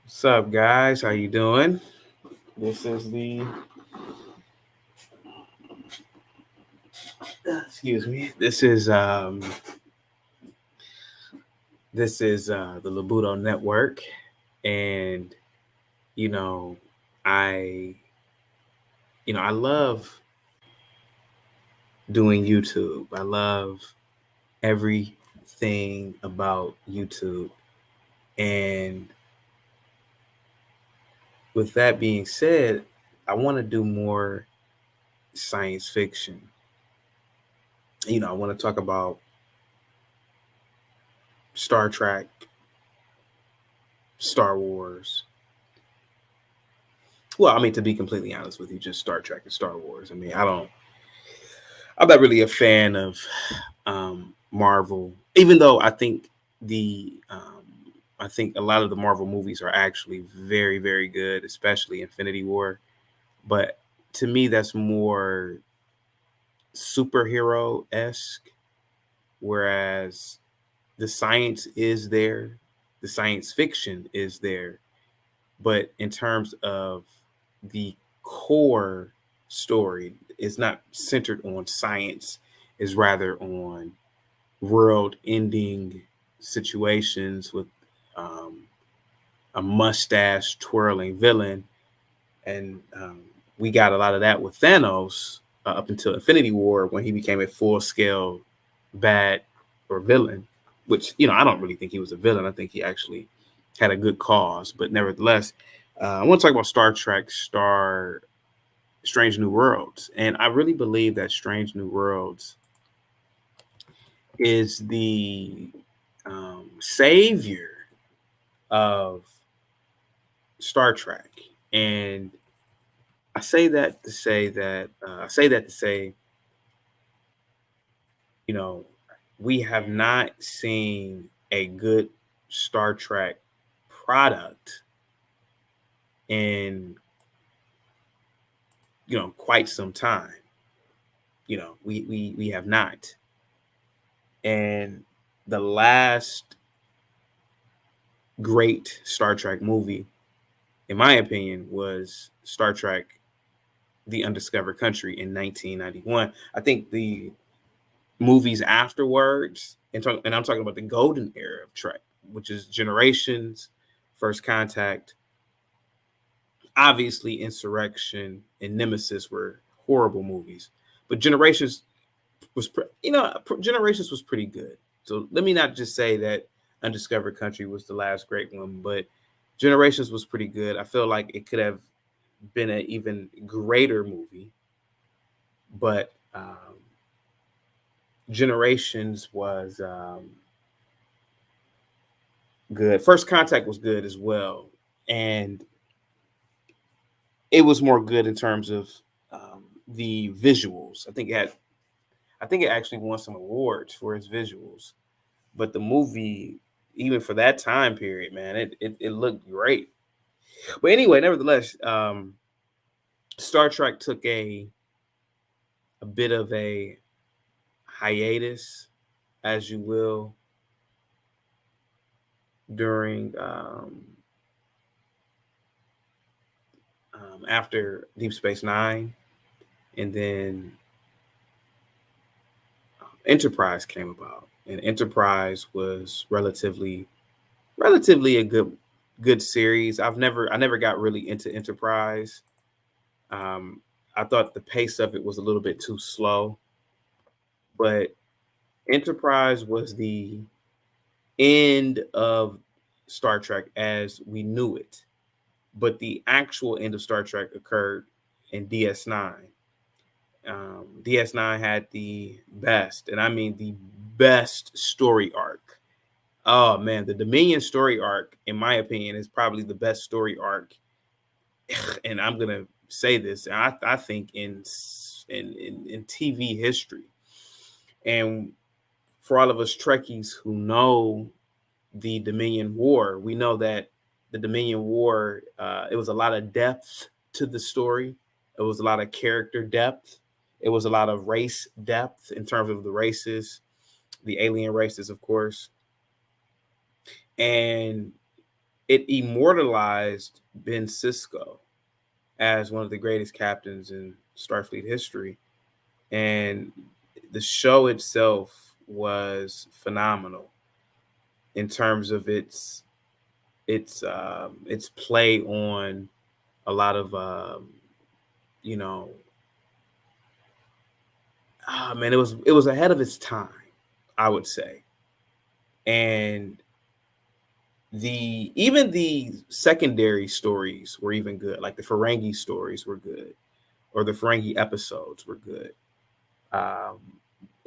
What's up, guys? How you doing? This is the excuse me. This is the Labuto Network, and you know, I I love doing YouTube. I love everything about YouTube, and with that being said, I want to do more science fiction. I want to talk about Star Trek, Star Wars. Well, I mean, to be completely honest with you, just Star Trek and Star Wars. I'm not really a fan of Marvel, even though I think a lot of the Marvel movies are actually very, very good, especially Infinity War. But to me, that's more superhero esque, whereas the science is there, the science fiction is there, but in terms of the core story, it's not centered on science, is rather on world ending situations with um, a mustache twirling villain. And we got a lot of that with Thanos up until Infinity War when he became a full scale bad or villain, which, I don't really think he was a villain. I think he actually had a good cause. But nevertheless, I want to talk about Star Trek, Strange New Worlds. And I really believe that Strange New Worlds is the savior of Star Trek. And I say that to say, you know, we have not seen a good Star Trek product in quite some time. We have not. And the last great Star Trek movie, in my opinion, was Star Trek: The Undiscovered Country in 1991. I think the movies afterwards, and I'm talking about the golden era of Trek, which is Generations, First Contact, obviously Insurrection and Nemesis were horrible movies, but Generations was pretty good. So let me not just say that Undiscovered Country was the last great one, but Generations was pretty good. I feel like it could have been an even greater movie, but Generations was good. First Contact was good as well, and it was more good in terms of the visuals. I think it actually won some awards for its visuals. But the movie, even for that time period, man, it looked great. But anyway, nevertheless, Star Trek took a bit of a hiatus, as you will, during after Deep Space Nine, and then Enterprise came about, and Enterprise was relatively a good series. I never got really into Enterprise. Um, I thought the pace of it was a little bit too slow, but Enterprise was the end of Star Trek as we knew it. But the actual end of Star Trek occurred in DS9. DS9 had the best, and I mean the best story arc. Oh man, the Dominion story arc, in my opinion, is probably the best story arc. And I'm gonna say this, I think in TV history. And for all of us Trekkies who know the Dominion War, we know that the Dominion War, it was a lot of depth to the story. It was a lot of character depth. It was a lot of race depth in terms of the races, the alien races, of course. And it immortalized Ben Sisko as one of the greatest captains in Starfleet history. And the show itself was phenomenal in terms of its play on a lot of you know man, it was ahead of its time, I would say. And even the secondary stories were even good. Like the Ferengi stories were good, or the Ferengi episodes were good. Um,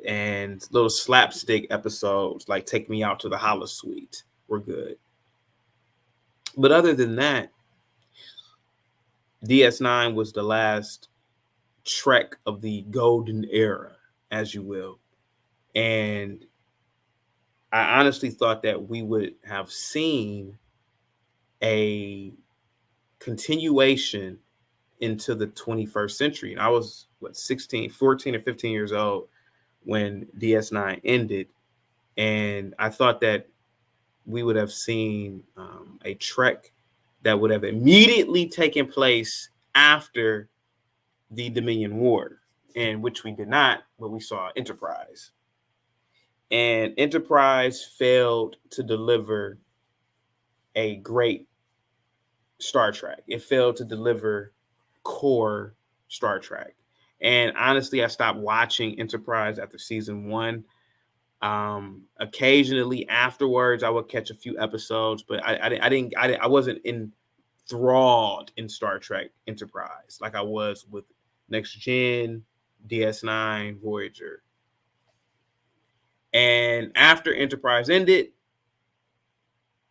and little slapstick episodes like Take Me Out to the Holosuite were good. But other than that, DS9 was the last Trek of the golden era, as you will. And I honestly thought that we would have seen a continuation into the 21st century. And I was, 14 or 15 years old when DS9 ended. And I thought that we would have seen a Trek that would have immediately taken place after the Dominion War, and which we did not, but we saw Enterprise. And Enterprise failed to deliver a great Star Trek. It failed to deliver core Star Trek. And honestly, I stopped watching Enterprise after season one. Occasionally afterwards, I would catch a few episodes, but I wasn't enthralled in Star Trek Enterprise like I was with Next Gen, DS9, Voyager. And after Enterprise ended,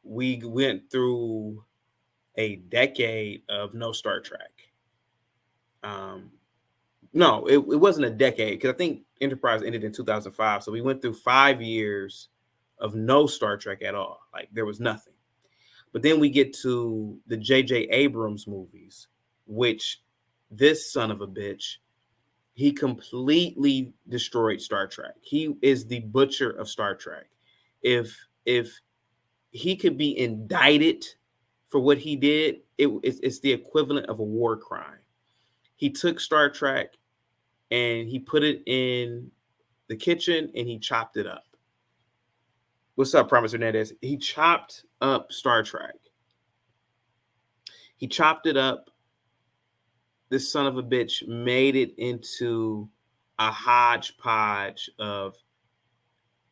we went through a decade of no Star Trek. No, it wasn't a decade, because I think Enterprise ended in 2005. So we went through 5 years of no Star Trek at all. Like there was nothing. But then we get to the J.J. Abrams movies, which this son of a bitch, he completely destroyed Star Trek. He is the butcher of Star Trek. If he could be indicted for what he did, it's the equivalent of a war crime. He took Star Trek and he put it in the kitchen and he chopped it up. What's up, Promise Hernandez? He chopped up Star Trek. He chopped it up. This son of a bitch made it into a hodgepodge of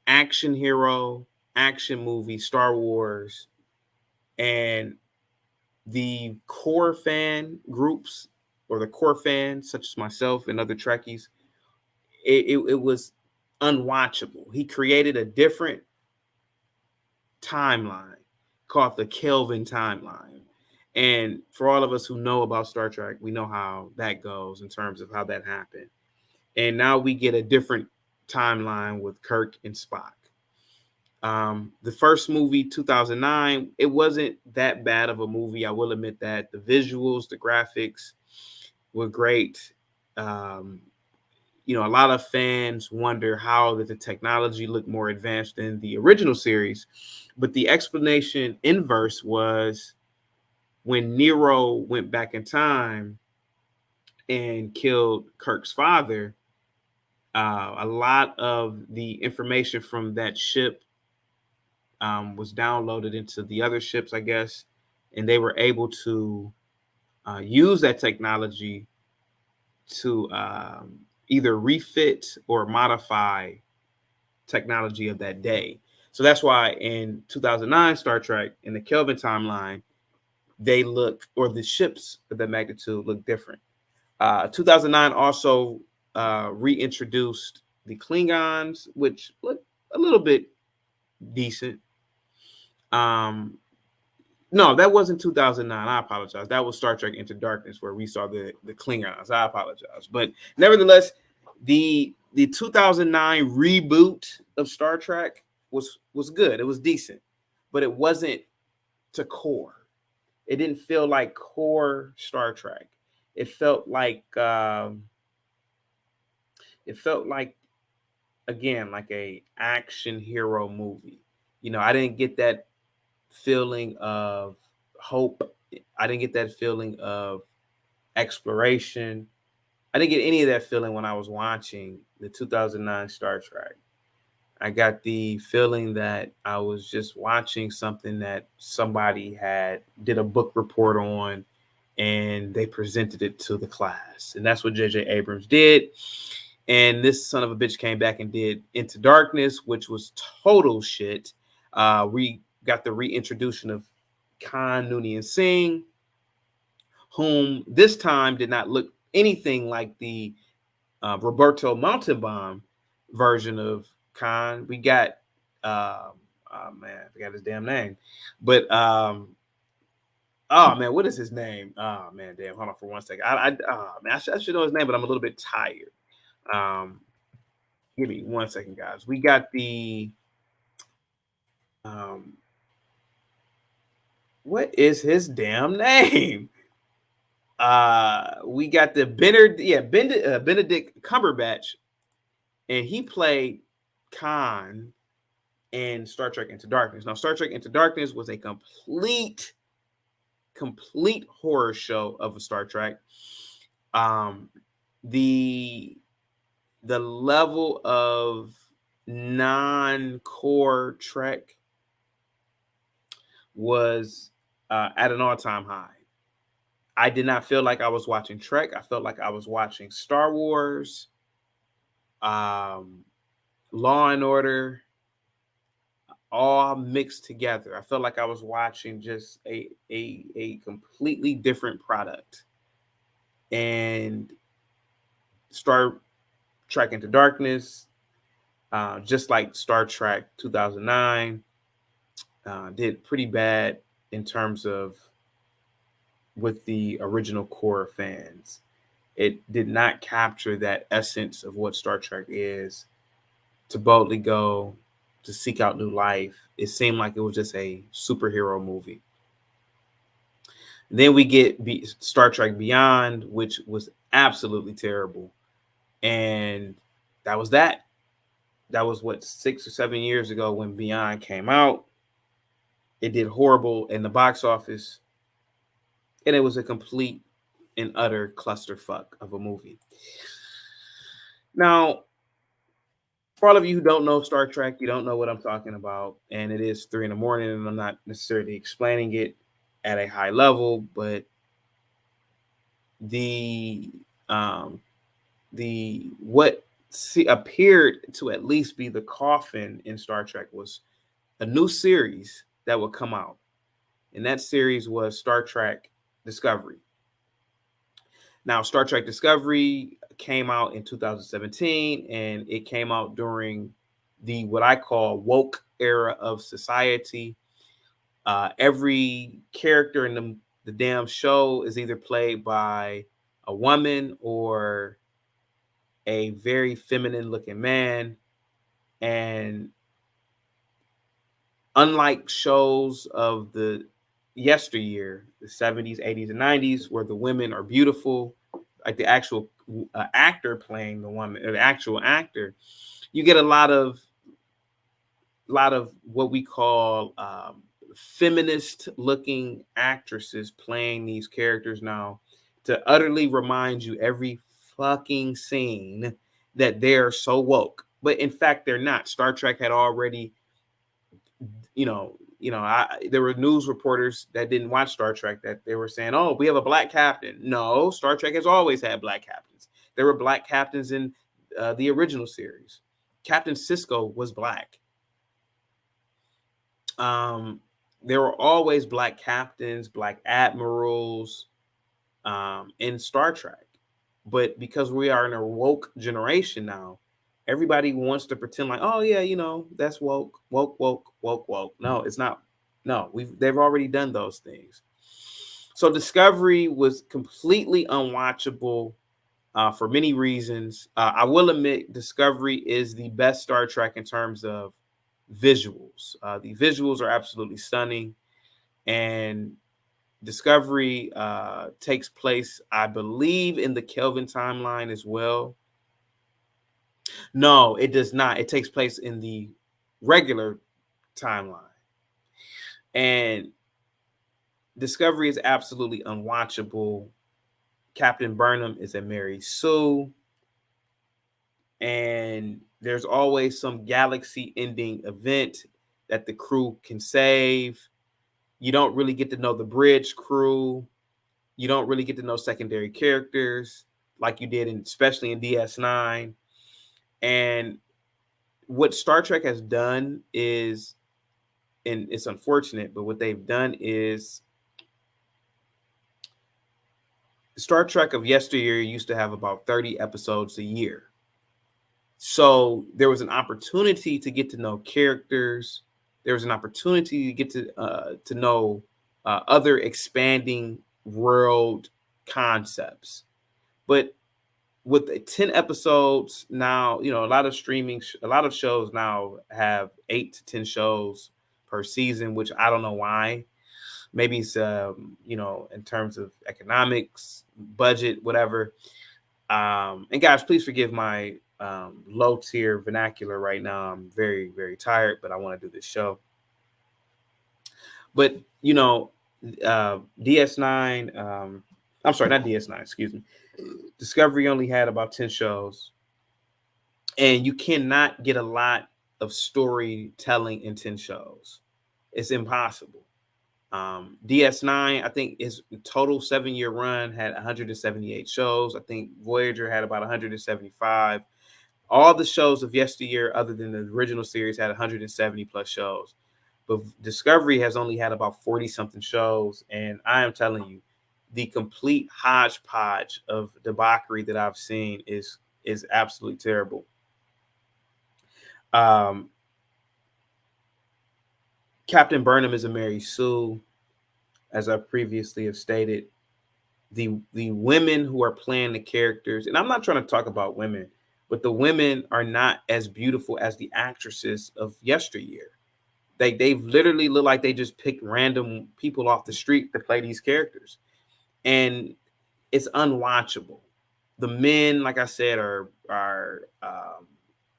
action hero, action movie, Star Wars, and the core fan groups, or the core fans such as myself and other Trekkies, it was unwatchable. He created a different timeline called the Kelvin timeline. And for all of us who know about Star Trek, we know how that goes in terms of how that happened. And now we get a different timeline with Kirk and Spock. The first movie, 2009, it wasn't that bad of a movie. I will admit that. The visuals, the graphics were great. A lot of fans wonder how that the technology looked more advanced than the original series. But the explanation inverse was when Nero went back in time and killed Kirk's father, a lot of the information from that ship was downloaded into the other ships, I guess, and they were able to use that technology to either refit or modify technology of that day. So that's why in 2009 Star Trek, in the Kelvin timeline, they look, or the ships of that magnitude look different. 2009 also reintroduced the Klingons, which look a little bit decent. No, that wasn't 2009. I apologize. That was Star Trek Into Darkness, where we saw the Klingons. I apologize. But nevertheless, the 2009 reboot of Star Trek was good. It was decent, but it wasn't to core. It didn't feel like core Star Trek. It felt like again, like a action hero movie. I didn't get that feeling of hope. I didn't get that feeling of exploration. I didn't get any of that feeling when I was watching the 2009 Star Trek. I got the feeling that I was just watching something that somebody had did a book report on and they presented it to the class. And that's what J.J. Abrams did. And this son of a bitch came back and did Into Darkness, which was total shit. We got the reintroduction of Khan Noonien Singh, whom this time did not look anything like the Roberto Montalban version of Khan. We got, oh man, I forgot his damn name. But, oh man, what is his name? Oh man, damn, hold on for 1 second. I should know his name, but I'm a little bit tired. Give me 1 second, guys. We got the, what is his damn name? We got the Benedict Cumberbatch, and he played Khan in Star Trek Into Darkness. Now, Star Trek Into Darkness was a complete horror show of a Star Trek. The level of non-core Trek was at an all-time high. I did not feel like I was watching Trek. I felt like I was watching Star Wars, Law and Order, all mixed together. I felt like I was watching just a completely different product. And Star Trek Into Darkness, just like Star Trek 2009, did pretty bad in terms of with the original core fans. It did not capture that essence of what Star Trek is, to boldly go to seek out new life. It seemed like it was just a superhero movie. Then we get Star Trek Beyond, which was absolutely terrible. And that was that. That was what, 6 or 7 years ago when Beyond came out. It did horrible in the box office. And it was a complete and utter clusterfuck of a movie. Now, for all of you who don't know Star Trek, you don't know what I'm talking about. And it is 3 a.m, and I'm not necessarily explaining it at a high level, but what appeared to at least be the coffin in Star Trek was a new series that would come out. And that series was Star Trek Discovery. Now, Star Trek Discovery came out in 2017, and it came out during the what I call woke era of society. Every character in the damn show is either played by a woman or a very feminine looking man. And unlike shows of the yesteryear, the 70s, 80s, and 90s, where the women are beautiful, like the actual actor playing the woman, or the actual actor, you get a lot of what we call feminist looking actresses playing these characters now, to utterly remind you every fucking scene that they're so woke. But in fact, they're not. Star Trek had already, there were news reporters that didn't watch Star Trek that they were saying, oh, we have a black captain. No, Star Trek has always had black captains. There were black captains in the original series. Captain Sisko was black. There were always black captains, black admirals in Star Trek. But because we are in a woke generation now, everybody wants to pretend like, oh yeah, that's woke. No, it's not. No, they've already done those things. So Discovery was completely unwatchable for many reasons. I will admit Discovery is the best Star Trek in terms of visuals. The visuals are absolutely stunning, and Discovery takes place, I believe, in the Kelvin timeline as well. No, it does not. It takes place in the regular timeline. And Discovery is absolutely unwatchable. Captain Burnham is a Mary Sue, and there's always some galaxy-ending event that the crew can save. You don't really get to know the bridge crew. You don't really get to know secondary characters like you did, especially in DS9. And what Star Trek has done is, and it's unfortunate, but what they've done is, Star Trek of yesteryear used to have about 30 episodes a year. So there was an opportunity to get to know characters. There was an opportunity to get to know other expanding world concepts. But with the 10 episodes now, a lot of a lot of shows now have 8 to 10 shows per season, which I don't know why. Maybe it's in terms of economics, budget, whatever. And guys, please forgive my low tier vernacular right now. I'm very, very tired, but I want to do this show. But DS9, I'm sorry, not DS9, excuse me. Discovery only had about 10 shows, and you cannot get a lot of storytelling in 10 shows. It's impossible. DS9, I think its total 7-year run had 178 shows. I think Voyager had about 175. All the shows of yesteryear, other than the original series, had 170 plus shows. But Discovery has only had about 40 something shows. And I am telling you, the complete hodgepodge of debauchery that I've seen is absolutely terrible. Captain Burnham is a Mary Sue, as I previously have stated. The women who are playing the characters, and I'm not trying to talk about women, but the women are not as beautiful as the actresses of yesteryear. They've literally looked like they just picked random people off the street to play these characters, and it's unwatchable. The men, like I said, are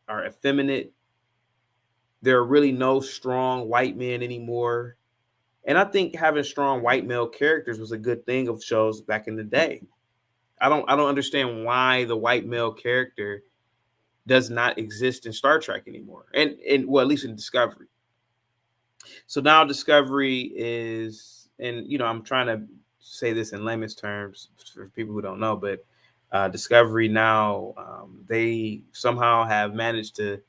effeminate. There are really no strong white men anymore. And I think having strong white male characters was a good thing of shows back in the day. I don't understand why the white male character does not exist in Star Trek anymore. And well, at least in Discovery. So now Discovery is, and I'm trying to say this in layman's terms for people who don't know, but Discovery now, they somehow have managed to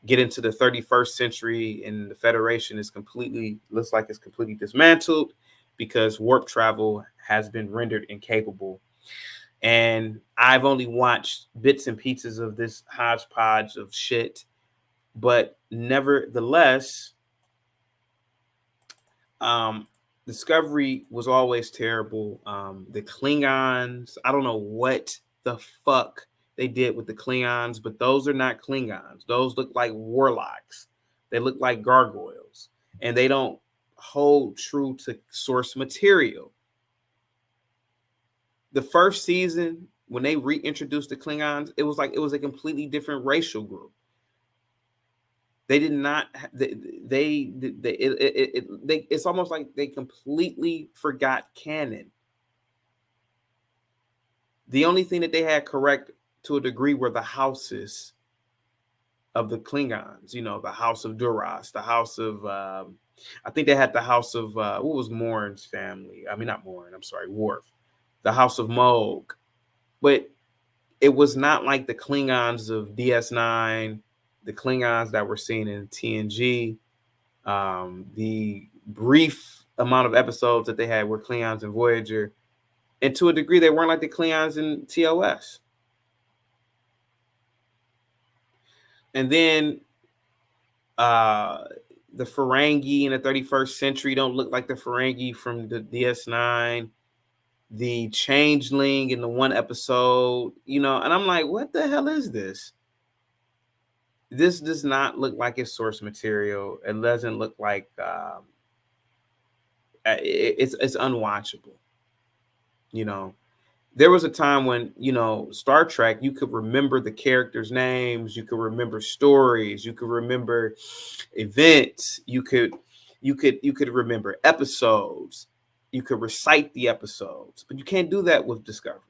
get into the 31st century, and the Federation looks like it's completely dismantled because warp travel has been rendered incapable. And I've only watched bits and pieces of this hodgepodge of shit, but nevertheless, Discovery was always terrible. The Klingons, I don't know what the fuck they did with the Klingons, but those are not Klingons. Those look like warlocks. They look like gargoyles, and they don't hold true to source material. The first season, when they reintroduced the Klingons, it was a completely different racial group. They did not. It's almost like they completely forgot canon. The only thing that they had correct to a degree were the houses of the Klingons. The House of Duras, the House of. I think they had the House of what was Morn's family. I mean, not Morn. I'm sorry, Worf. The House of Moog, but it was not like the Klingons of DS9. The Klingons that we're seeing in TNG, the brief amount of episodes that they had were Klingons in Voyager, and to a degree, they weren't like the Klingons in TOS. And then the Ferengi in the 31st century don't look like the Ferengi from the DS9. The Changeling in the one episode, and I'm like, what the hell is this? This does not look like it's source material. It doesn't look like it's unwatchable. There was a time when Star Trek, you could remember the characters' names, you could remember stories, you could remember events, you could remember episodes. You could recite the episodes, but you can't do that with Discovery.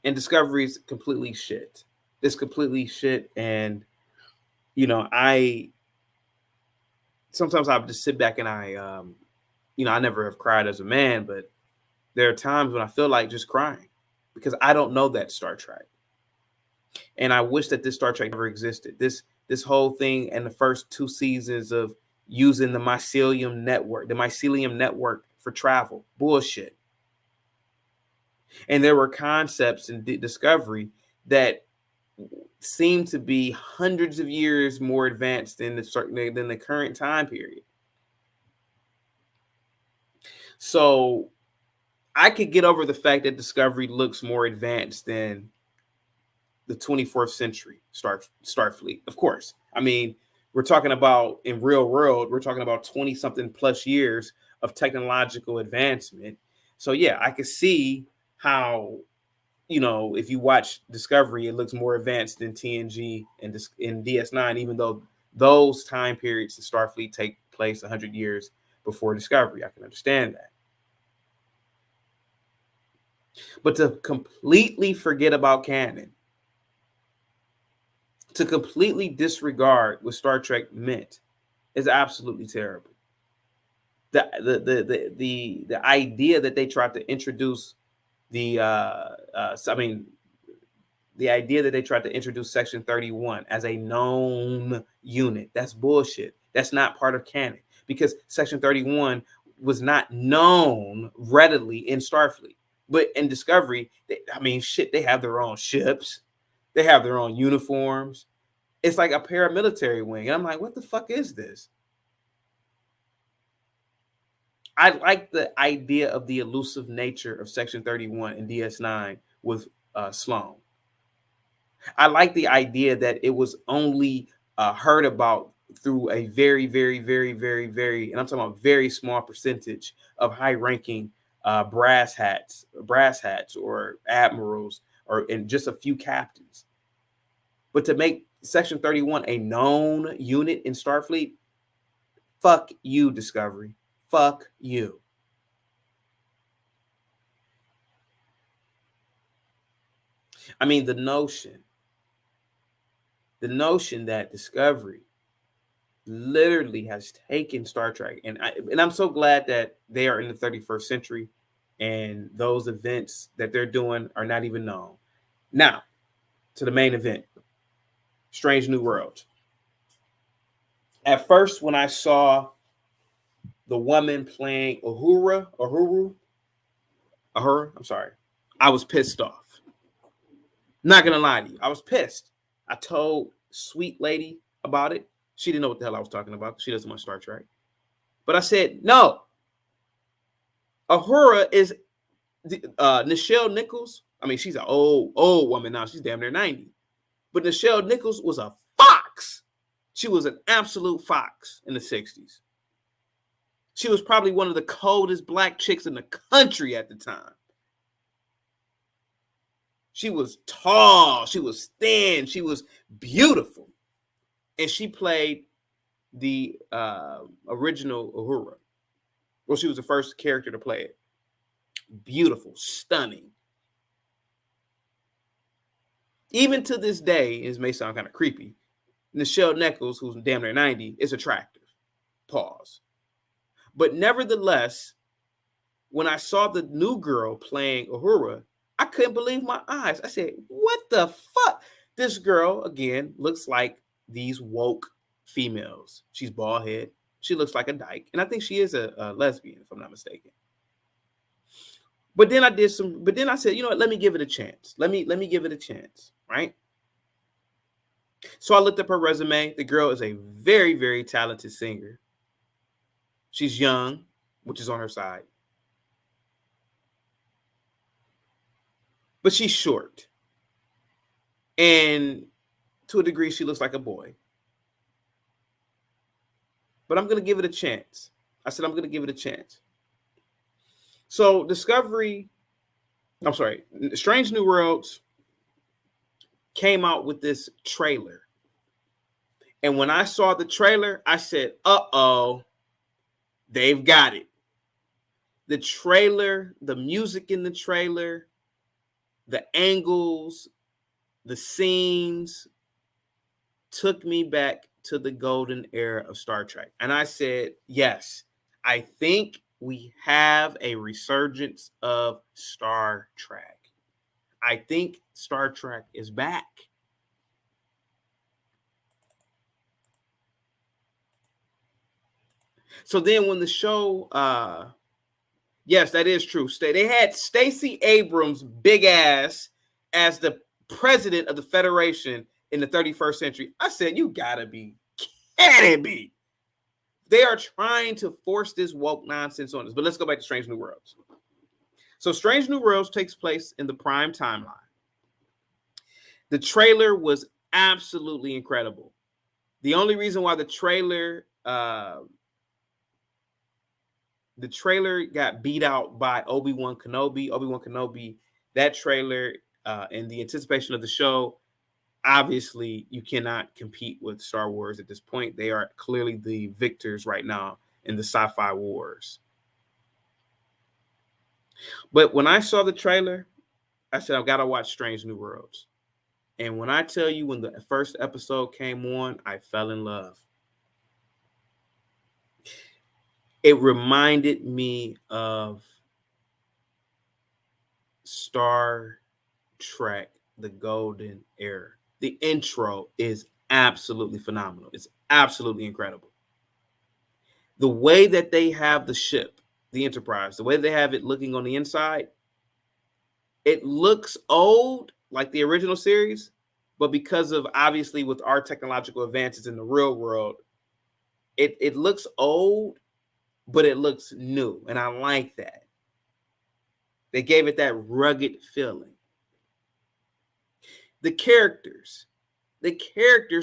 And Discovery is completely shit. It's completely shit. And, you know, sometimes I just sit back and I never have cried as a man, but there are times when I feel like just crying because I don't know that Star Trek. And I wish that this Star Trek never existed. This whole thing and the first 2 seasons of using the mycelium network for travel, bullshit. And there were concepts in Discovery that seem to be hundreds of years more advanced than the current time period. So I could get over the fact that Discovery looks more advanced than the 24th century Starfleet. Of course. I mean, we're talking about in real world, we're talking about 20 something plus years of technological advancement. So yeah, I could see how, you know, if you watch Discovery, it looks more advanced than TNG and in DS9, even though those time periods in Starfleet take place 100 years before Discovery. I can understand that. But to completely forget about canon, to completely disregard what Star Trek meant is absolutely terrible. The idea that they tried to introduce the idea that they tried to introduce Section 31 as a known unit, that's bullshit. That's not part of canon because Section 31 was not known readily in Starfleet. But in Discovery, they have their own ships. They have their own uniforms. It's like a paramilitary wing. And I'm like, what the fuck is this? I like the idea of the elusive nature of Section 31 in DS9 with Sloan. I like the idea that it was only heard about through a very, very, very, very, very, and I'm talking about very small percentage of high-ranking brass hats or admirals and just a few captains. But to make Section 31 a known unit in Starfleet, fuck you, Discovery. Fuck you. I mean, the notion that Discovery literally has taken Star Trek, and I'm so glad that they are in the 31st century, and those events that they're doing are not even known. Now, to the main event, Strange New Worlds. At first, when I saw the woman playing Uhura, I'm sorry, I was pissed off. Not gonna lie to you, I was pissed. I told Sweet Lady about it. She didn't know what the hell I was talking about. She doesn't watch Star Trek. But I said, no. Uhura is Nichelle Nichols. I mean, she's an old woman now. She's damn near 90. But Nichelle Nichols was a fox. She was an absolute fox in the 60s. She was probably one of the coldest black chicks in the country at the time. She was tall. She was thin. She was beautiful. And she played the original Uhura. Well, she was the first character to play it. Beautiful, stunning. Even to this day, it may sound kind of creepy, Nichelle Nichols, who's damn near 90, is attractive. Pause. But nevertheless, when I saw the new girl playing Uhura, I couldn't believe my eyes. I said, what the fuck? This girl, again, looks like these woke females. She's bald head. She looks like a dyke. And I think she is a lesbian, if I'm not mistaken. But then I said, you know what? Let me give it a chance. Let me give it a chance, right? So I looked up her resume. The girl is a very, very talented singer. She's young, which is on her side. But she's short. And to a degree, she looks like a boy. But I'm going to give it a chance. I said, I'm going to give it a chance. So Strange New Worlds came out with this trailer. And when I saw the trailer, I said, uh-oh, they've got it. The trailer, the music in the trailer, the angles, the scenes took me back to the golden era of Star Trek. And I said, yes, I think we have a resurgence of Star Trek. I think Star Trek is back. So then when the show, yes, that is true. They had Stacey Abrams' big ass as the president of the Federation in the 31st century. I said, you gotta be kidding me. They are trying to force this woke nonsense on us. But let's go back to Strange New Worlds. So Strange New Worlds takes place in the Prime timeline. The trailer was absolutely incredible. The only reason why the trailer got beat out by Obi-Wan Kenobi, that trailer and the anticipation of the show, obviously you cannot compete with Star Wars at this point. They are clearly the victors right now in the sci-fi wars. But when I saw the trailer, I said, I've got to watch Strange New Worlds. And when I tell you, when the first episode came on, I fell in love. It reminded me of Star Trek, the golden era. The intro is absolutely phenomenal. It's absolutely incredible. The way that they have the ship, the Enterprise, the way they have it looking on the inside, it looks old like the original series, but because of, obviously, with our technological advances in the real world, it looks old, but it looks new. And I like that. They gave it that rugged feeling. The characters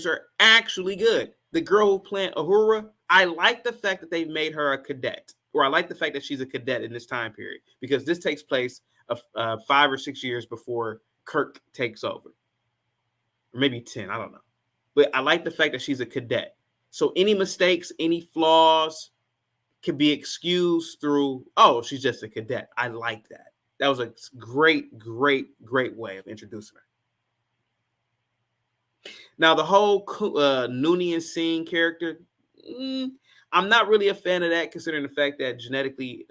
are actually good. The girl who played Uhura, I like the fact that they made her a cadet, or I like the fact that she's a cadet in this time period, because this takes place 5 or 6 years before Kirk takes over, or maybe 10, I don't know. But I like the fact that she's a cadet. So any mistakes, any flaws can be excused through, oh, she's just a cadet. I like that. That was a great way of introducing her. Now, the whole Noonien Singh character, I'm not really a fan of that, considering the fact that genetically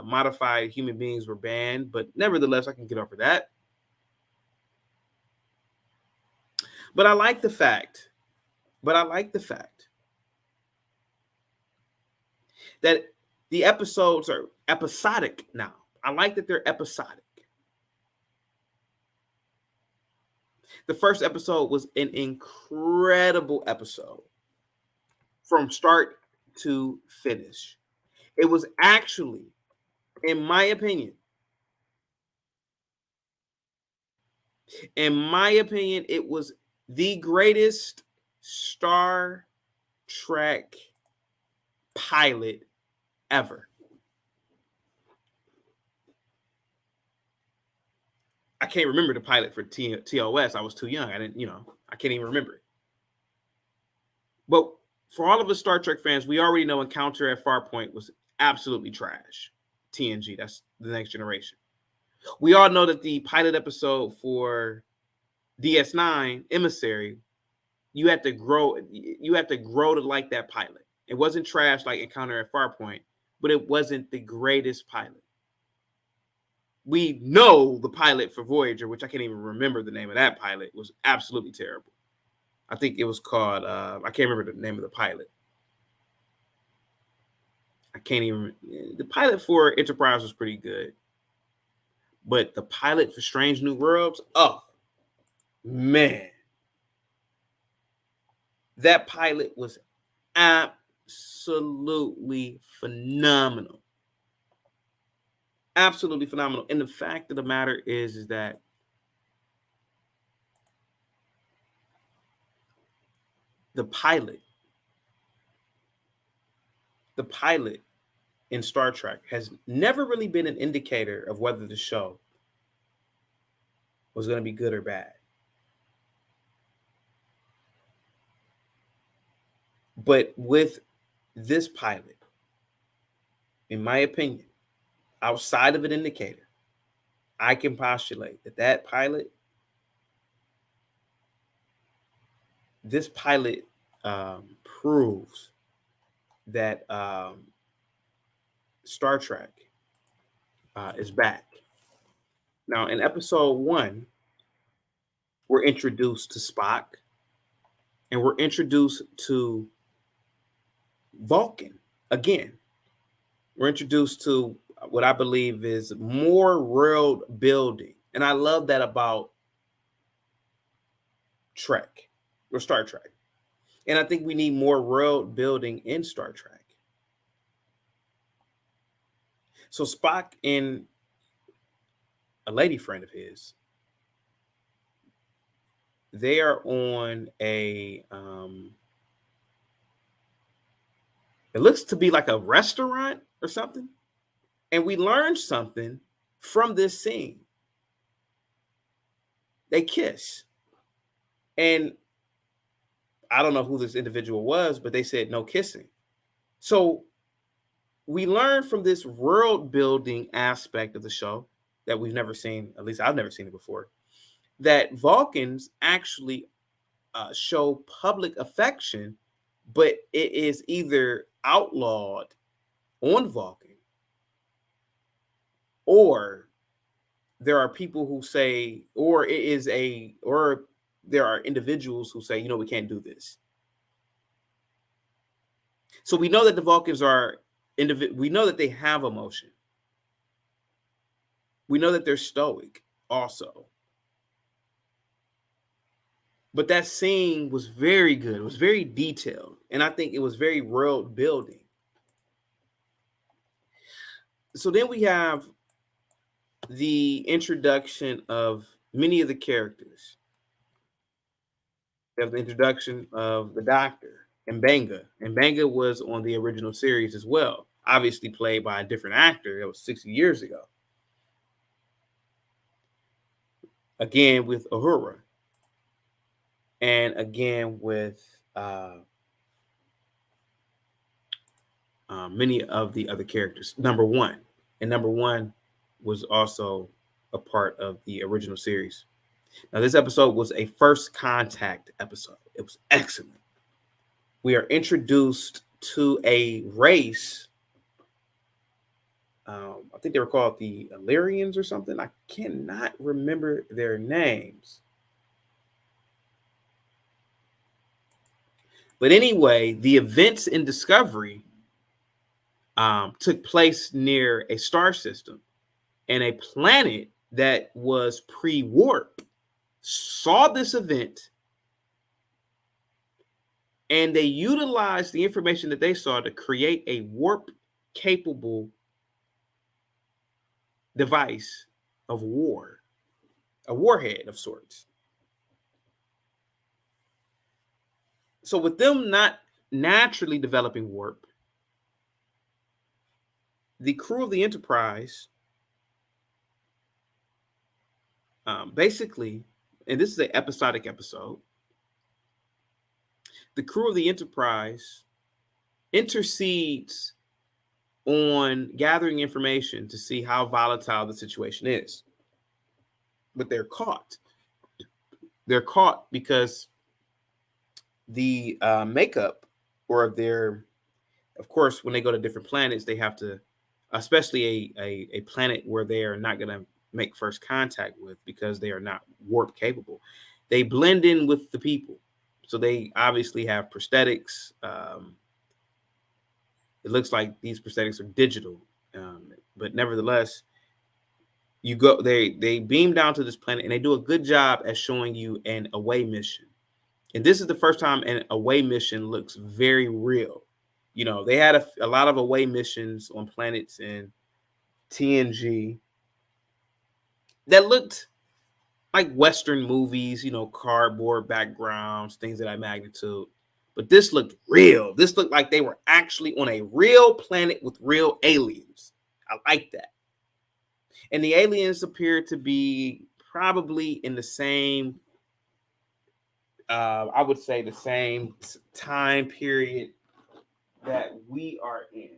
modified human beings were banned. But nevertheless, I can get over that. But I like the fact that the episodes are episodic now. I like that they're episodic. The first episode was an incredible episode from start to finish. It was actually, in my opinion, it was the greatest Star Trek pilot ever. I can't remember the pilot for TOS. I was too young. I can't even remember it. But for all of us Star Trek fans, we already know Encounter at Farpoint was absolutely trash. TNG, that's The Next Generation. We all know that the pilot episode for DS9, Emissary, you had to grow to like that pilot. It wasn't trash like Encounter at Farpoint, but it wasn't the greatest pilot. We know the pilot for Voyager, which I can't even remember the name of that pilot, was absolutely terrible. I think it was called, I can't remember the name of the pilot. The pilot for Enterprise was pretty good. But the pilot for Strange New Worlds, oh, man. That pilot was absolutely phenomenal. Absolutely phenomenal. And the fact of the matter is that the pilot in Star Trek has never really been an indicator of whether the show was going to be good or bad. But with this pilot, in my opinion, outside of an indicator, I can postulate that pilot, this pilot proves that Star Trek is back. Now, in episode 1, we're introduced to Spock and we're introduced to Vulcan again. We're introduced to what I believe is more world building. And I love that about Trek or Star Trek. And I think we need more world building in Star Trek. So Spock and a lady friend of his, they are on a it looks to be like a restaurant or something. And we learned something from this scene. They kiss. And I don't know who this individual was, but they said no kissing. So we learned from this world building aspect of the show that we've never seen, at least I've never seen it before, that Vulcans actually show public affection, but it is either outlawed on Vulcan, or there are people who say, or there are individuals who say, we can't do this. So we know that the Vulcans are we know that they have emotion. We know that they're stoic also. But that scene was very good. It was very detailed. And I think it was very world building. So then we have the introduction of many of the characters. We have the introduction of the Doctor, M'Benga. M'Benga was on the original series as well, obviously played by a different actor. That was 60 years ago. Again with Uhura. And again with many of the other characters. Number One was also a part of the original series. Now, this episode was a first contact episode. It was excellent. We are introduced to a race. I think they were called the Illyrians or something. I cannot remember their names. But anyway, the events in Discovery took place near a star system, and a planet that was pre-warp saw this event, and they utilized the information that they saw to create a warp-capable device of war, a warhead of sorts. So with them not naturally developing warp, the crew of the Enterprise basically, and this is an episodic episode, the crew of the Enterprise intercedes on gathering information to see how volatile the situation is. But they're caught. They're caught because the makeup or of course, when they go to different planets, they have to, especially a planet where they are not going to make first contact with because they are not warp capable. They blend in with the people. So they obviously have prosthetics. It looks like these prosthetics are digital, but nevertheless, they beam down to this planet and they do a good job at showing you an away mission. And this is the first time an away mission looks very real. They had a lot of away missions on planets in TNG that looked like Western movies, cardboard backgrounds, things of that magnitude. But this looked real. This looked like they were actually on a real planet with real aliens. I like that. And the aliens appear to be probably in the same, I would say the same time period that we are in.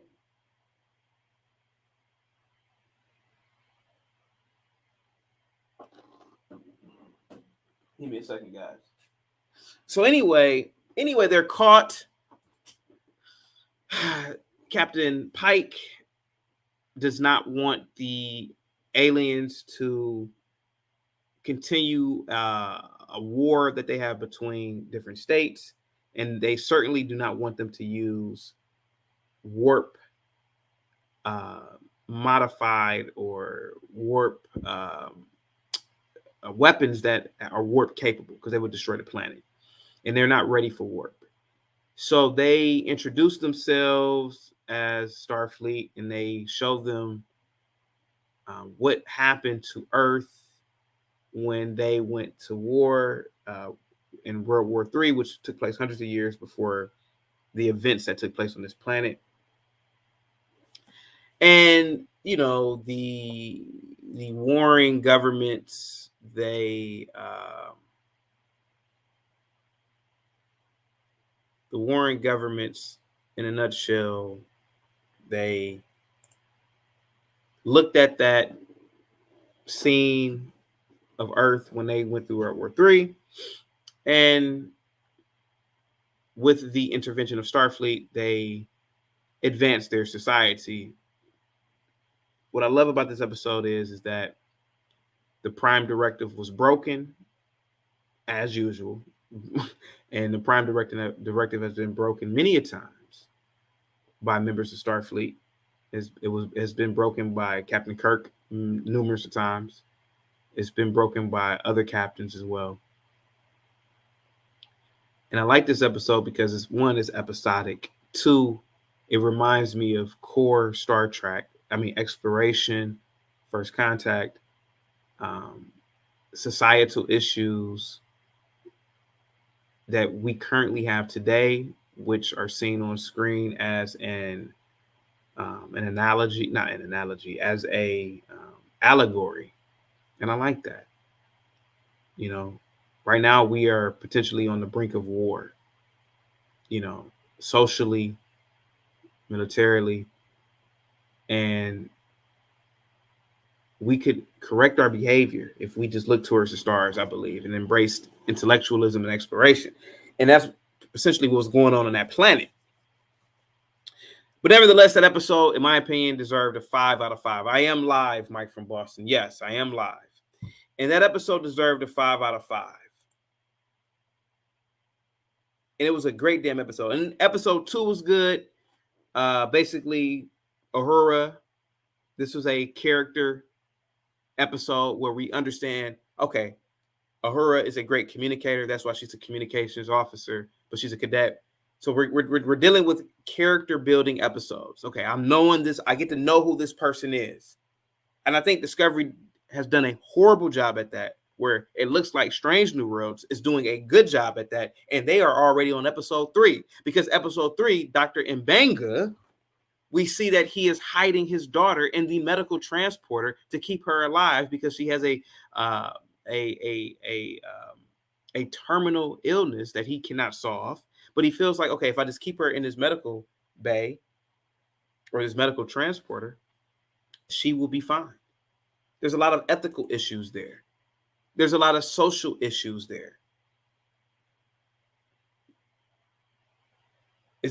Give me a second, guys. So anyway, they're caught. Captain Pike does not want the aliens to continue a war that they have between different states, and they certainly do not want them to use warp modified or warp weapons that are warp capable, because they would destroy the planet, and they're not ready for warp. So they introduce themselves as Starfleet, and they show them what happened to Earth when they went to war in World War III, which took place hundreds of years before the events that took place on this planet. And the warring governments, the warring governments, in a nutshell, they looked at that scene of Earth when they went through World War III, and with the intervention of Starfleet, they advanced their society. What I love about this episode is that the Prime Directive was broken, as usual, and the Prime Directive has been broken many a times by members of Starfleet. Has been broken by Captain Kirk numerous times. It's been broken by other captains as well. And I like this episode because it's episodic. 2, it reminds me of core Star Trek. Exploration, First Contact, societal issues that we currently have today, which are seen on screen as an analogy, not an analogy, as a allegory. And I like that. Right now we are potentially on the brink of war, socially, militarily, and we could correct our behavior if we just look towards the stars, I believe, and embraced intellectualism and exploration. And that's essentially what was going on that planet. But nevertheless, that episode, in my opinion, deserved a 5 out of 5. I am live, Mike from Boston. Yes, I am live. And that episode deserved a 5 out of 5. And it was a great damn episode. And episode 2 was good. Basically, Uhura, this was a character episode where we understand, okay, Uhura is a great communicator. That's why she's a communications officer, but she's a cadet. So we're dealing with character building episodes. Okay, I'm knowing this. I get to know who this person is. And I think Discovery has done a horrible job at that, where it looks like Strange New Worlds is doing a good job at that. And they are already on episode 3, because episode 3, Dr. M'Benga, we see that he is hiding his daughter in the medical transporter to keep her alive, because she has a terminal illness that he cannot solve. But he feels like, okay, if I just keep her in this medical bay or this medical transporter, she will be fine. There's a lot of ethical issues there. There's a lot of social issues there. I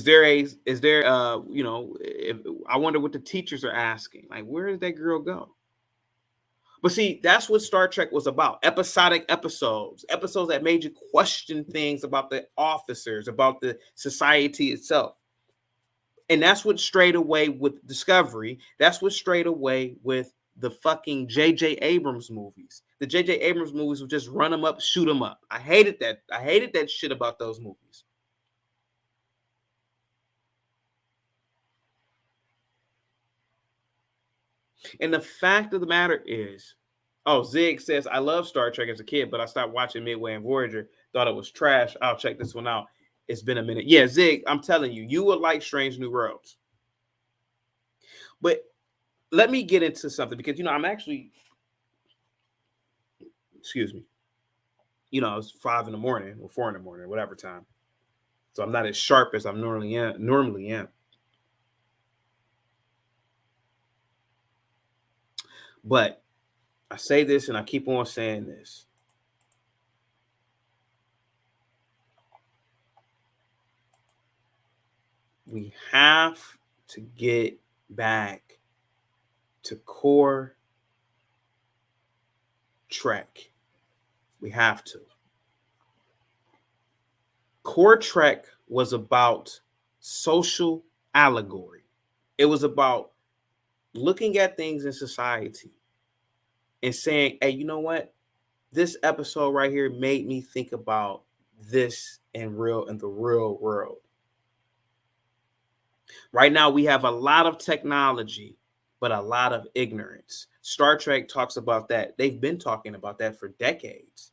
wonder what the teachers are asking, like, where did that girl go? But see, that's what Star Trek was about. Episodic episodes that made you question things about the officers, about the society itself. And that's what strayed away with Discovery. That's what strayed away with the fucking J.J. Abrams movies. The J.J. Abrams movies would just run them up, shoot them up. I hated that. I hated that shit about those movies. And the fact of the matter is, Zig says, I love Star Trek as a kid, but I stopped watching Midway and Voyager. Thought it was trash. I'll check this one out. It's been a minute. Yeah, Zig, I'm telling you, you would like Strange New Worlds. But let me get into something, because, I'm actually, excuse me, it's 5 in the morning or 4 in the morning, whatever time. So I'm not as sharp as I normally am. But I say this and I keep on saying this. We have to get back to core Trek. We have to. Core Trek was about social allegory. It was about looking at things in society and saying, hey, you know what? This episode right here made me think about this in the real world. Right now, we have a lot of technology, but a lot of ignorance. Star Trek talks about that. They've been talking about that for decades.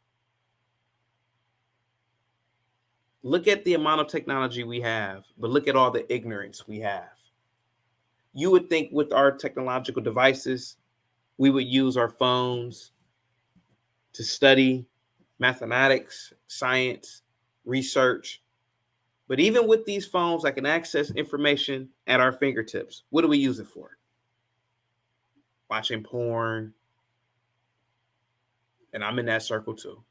Look at the amount of technology we have, but look at all the ignorance we have. You would think with our technological devices, we would use our phones to study mathematics, science, research. But even with these phones, I can access information at our fingertips. What do we use it for? Watching porn. And I'm in that circle too.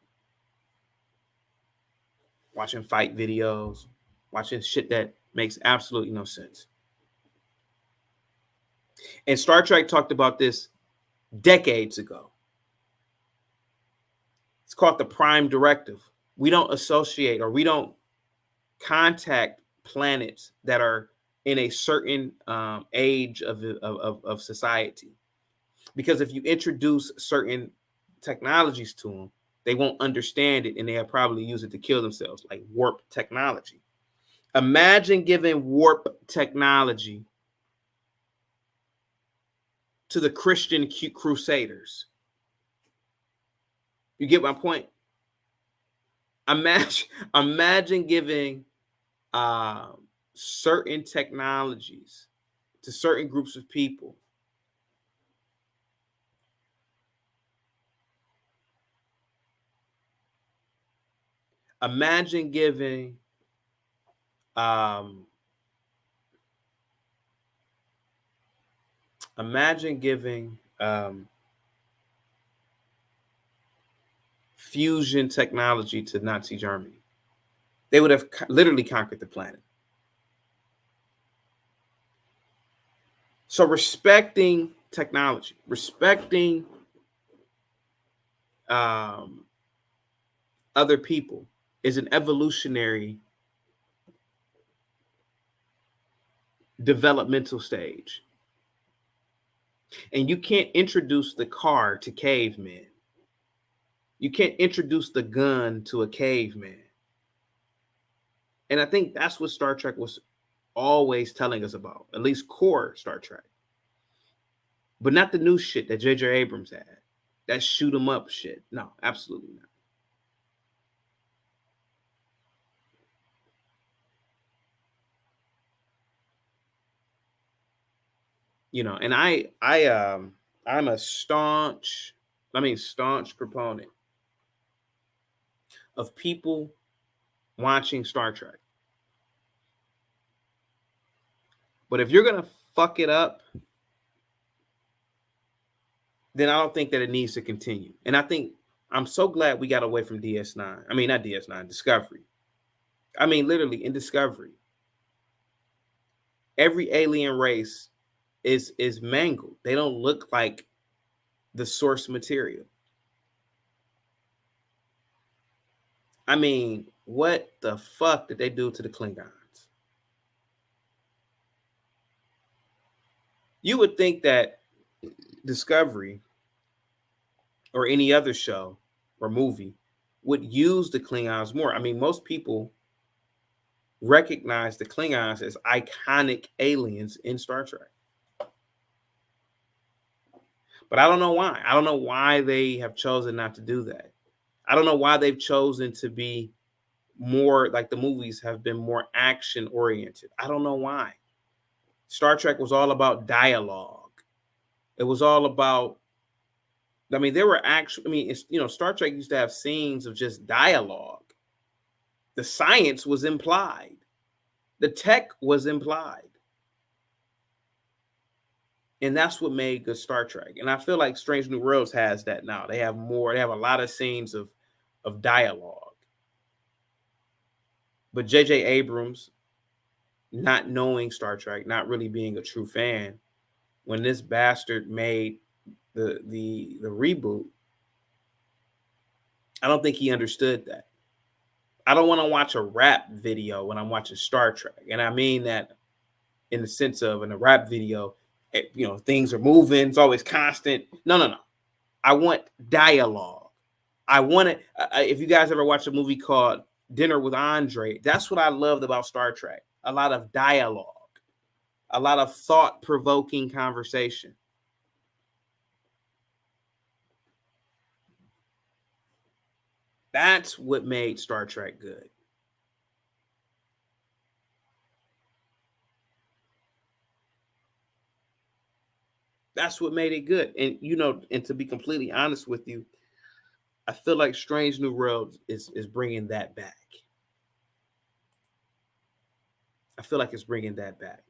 Watching fight videos, watching shit that makes absolutely no sense. And Star Trek talked about this decades ago. It's called the Prime Directive. We don't associate or we don't contact planets that are in a certain age of society. Because if you introduce certain technologies to them, they won't understand it and they'll probably use it to kill themselves, like warp technology. Imagine giving warp technology to the Christian crusaders. You get my point? Imagine giving certain technologies to certain groups of people. Imagine giving fusion technology to Nazi Germany. They would have literally conquered the planet. So respecting technology, respecting other people is an evolutionary developmental stage. And you can't introduce the car to cavemen. You can't introduce the gun to a caveman. And I think that's what Star Trek was always telling us about, at least core Star Trek. But not the new shit that J.J. Abrams had. That shoot 'em up shit. No, absolutely not. You know, and I'm a staunch proponent of people watching Star Trek. But if you're gonna fuck it up, then I don't think that it needs to continue. And I think I'm so glad we got away from DS9. I mean, not DS9, Discovery. I mean, literally in Discovery, every alien race is mangled. They don't look like the source material. I mean, what the fuck did they do to the Klingons? You would think that Discovery or any other show or movie would use the Klingons more. I mean, most people recognize the Klingons as iconic aliens in Star Trek. But I don't know why. I don't know why they have chosen not to do that. I don't know why they've chosen to be more like the movies have been more action oriented. I don't know why. Star Trek was all about dialogue. It was all about, I mean, there were actually, I mean, it's, you know, Star Trek used to have scenes of just dialogue. The science was implied. The tech was implied. And that's what made good Star Trek. And I feel like Strange New Worlds has that now. They have a lot of scenes of dialogue. But J.J. Abrams not knowing Star Trek, not really being a true fan, when this bastard made the reboot, I don't think he understood that. I don't want to watch a rap video when I'm watching Star Trek. And I mean that in the sense of, in a rap video, things are moving, it's always constant. No. I want dialogue. I want it. If you guys ever watched a movie called Dinner with Andre, that's what I loved about Star Trek. A lot of dialogue, a lot of thought-provoking conversation. That's what made Star Trek good. That's what made it good. And and to be completely honest with you, I feel like Strange New Worlds is bringing that back. I feel like it's bringing that back.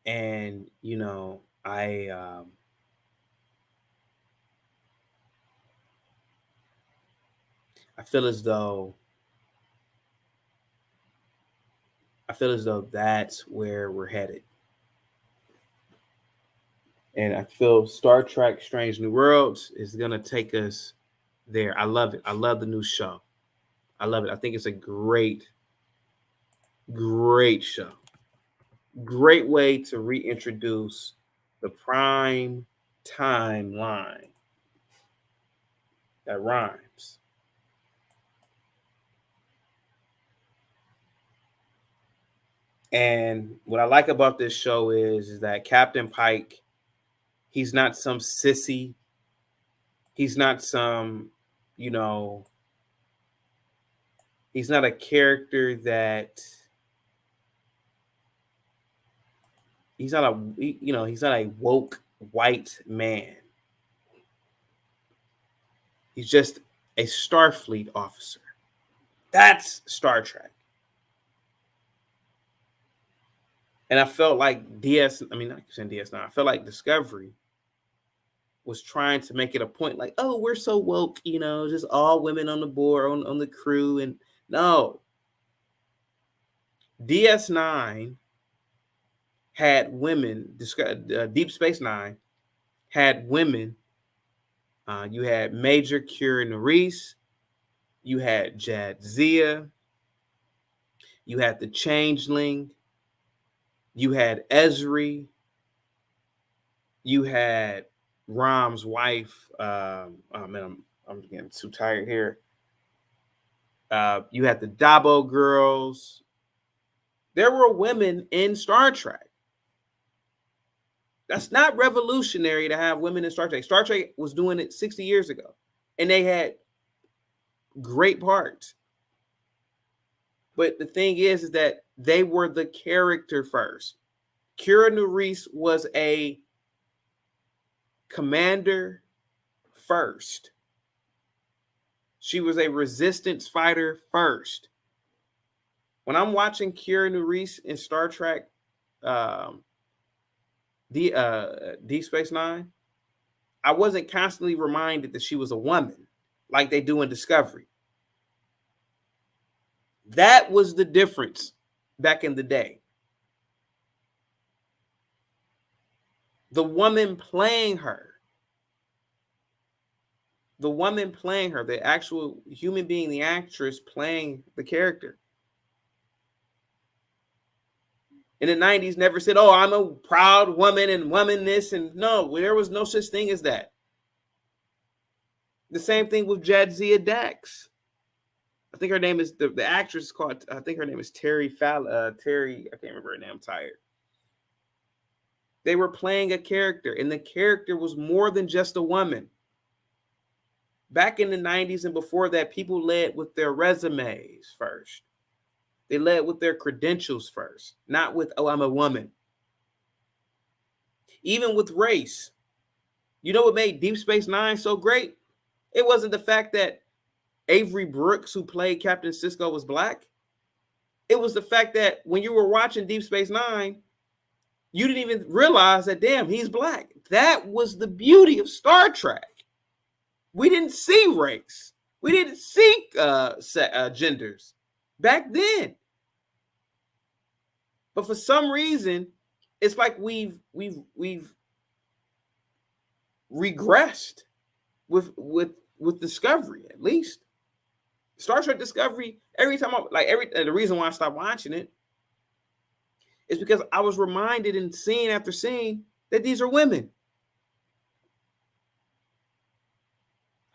And I feel as though that's where we're headed. And I feel Star Trek Strange New Worlds is going to take us there. I love it. I love the new show. I love it. I think it's a great show. Great way to reintroduce the prime timeline. That rhymes. And what I like about this show is that Captain Pike, he's not some sissy. He's not some, he's not a character that he's not a woke white man. He's just a Starfleet officer. That's Star Trek. And I felt like DS9, I felt like Discovery was trying to make it a point like, oh, we're so woke, just all women on the board, on the crew. And no. DS9 had women, Deep Space Nine had women. You had Major Kira Nerys, you had Jadzia, you had the Changeling, you had Ezri, you had Rom's wife. Oh man, I'm getting too tired here. You had the Dabo girls. There were women in Star Trek. That's not revolutionary to have women in Star Trek. Star Trek was doing it 60 years ago, and they had great parts. But the thing is that they were the character first. Kira Nerys was a commander first. She was a resistance fighter first. When I'm watching Kira Nerys in Star Trek, Deep Space Nine, I wasn't constantly reminded that she was a woman like they do in Discovery. That was the difference back in the day. The woman playing her, the actual human being, the actress playing the character. In the 90s, never said, oh, I'm a proud woman and woman this. And no, there was no such thing as that. The same thing with Jadzia Dax. I think her name is, the actress is called, I think her name is Terry Terry, I can't remember her name, I'm tired. They were playing a character, and the character was more than just a woman. Back in the 90s and before that, people led with their resumes first. They led with their credentials first, not with, oh, I'm a woman. Even with race. You know what made Deep Space Nine so great? It wasn't the fact that Avery Brooks, who played Captain Sisko, was black. It was the fact that when you were watching Deep Space Nine, you didn't even realize that, damn, he's black. That was the beauty of Star Trek. We didn't see race. We didn't see genders back then. But for some reason, it's like we've regressed with Discovery, at least. Star Trek Discovery, every time the reason why I stopped watching it is because I was reminded in scene after scene that these are women.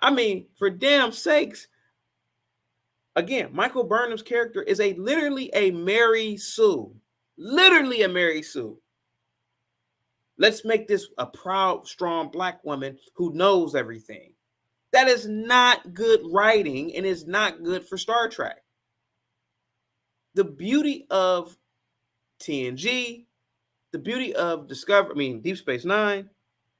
I mean, for damn sakes. Again, Michael Burnham's character is literally a Mary Sue. Literally a Mary Sue. Let's make this a proud, strong Black woman who knows everything. That is not good writing and is not good for Star Trek. The beauty of TNG, the beauty of Deep Space Nine,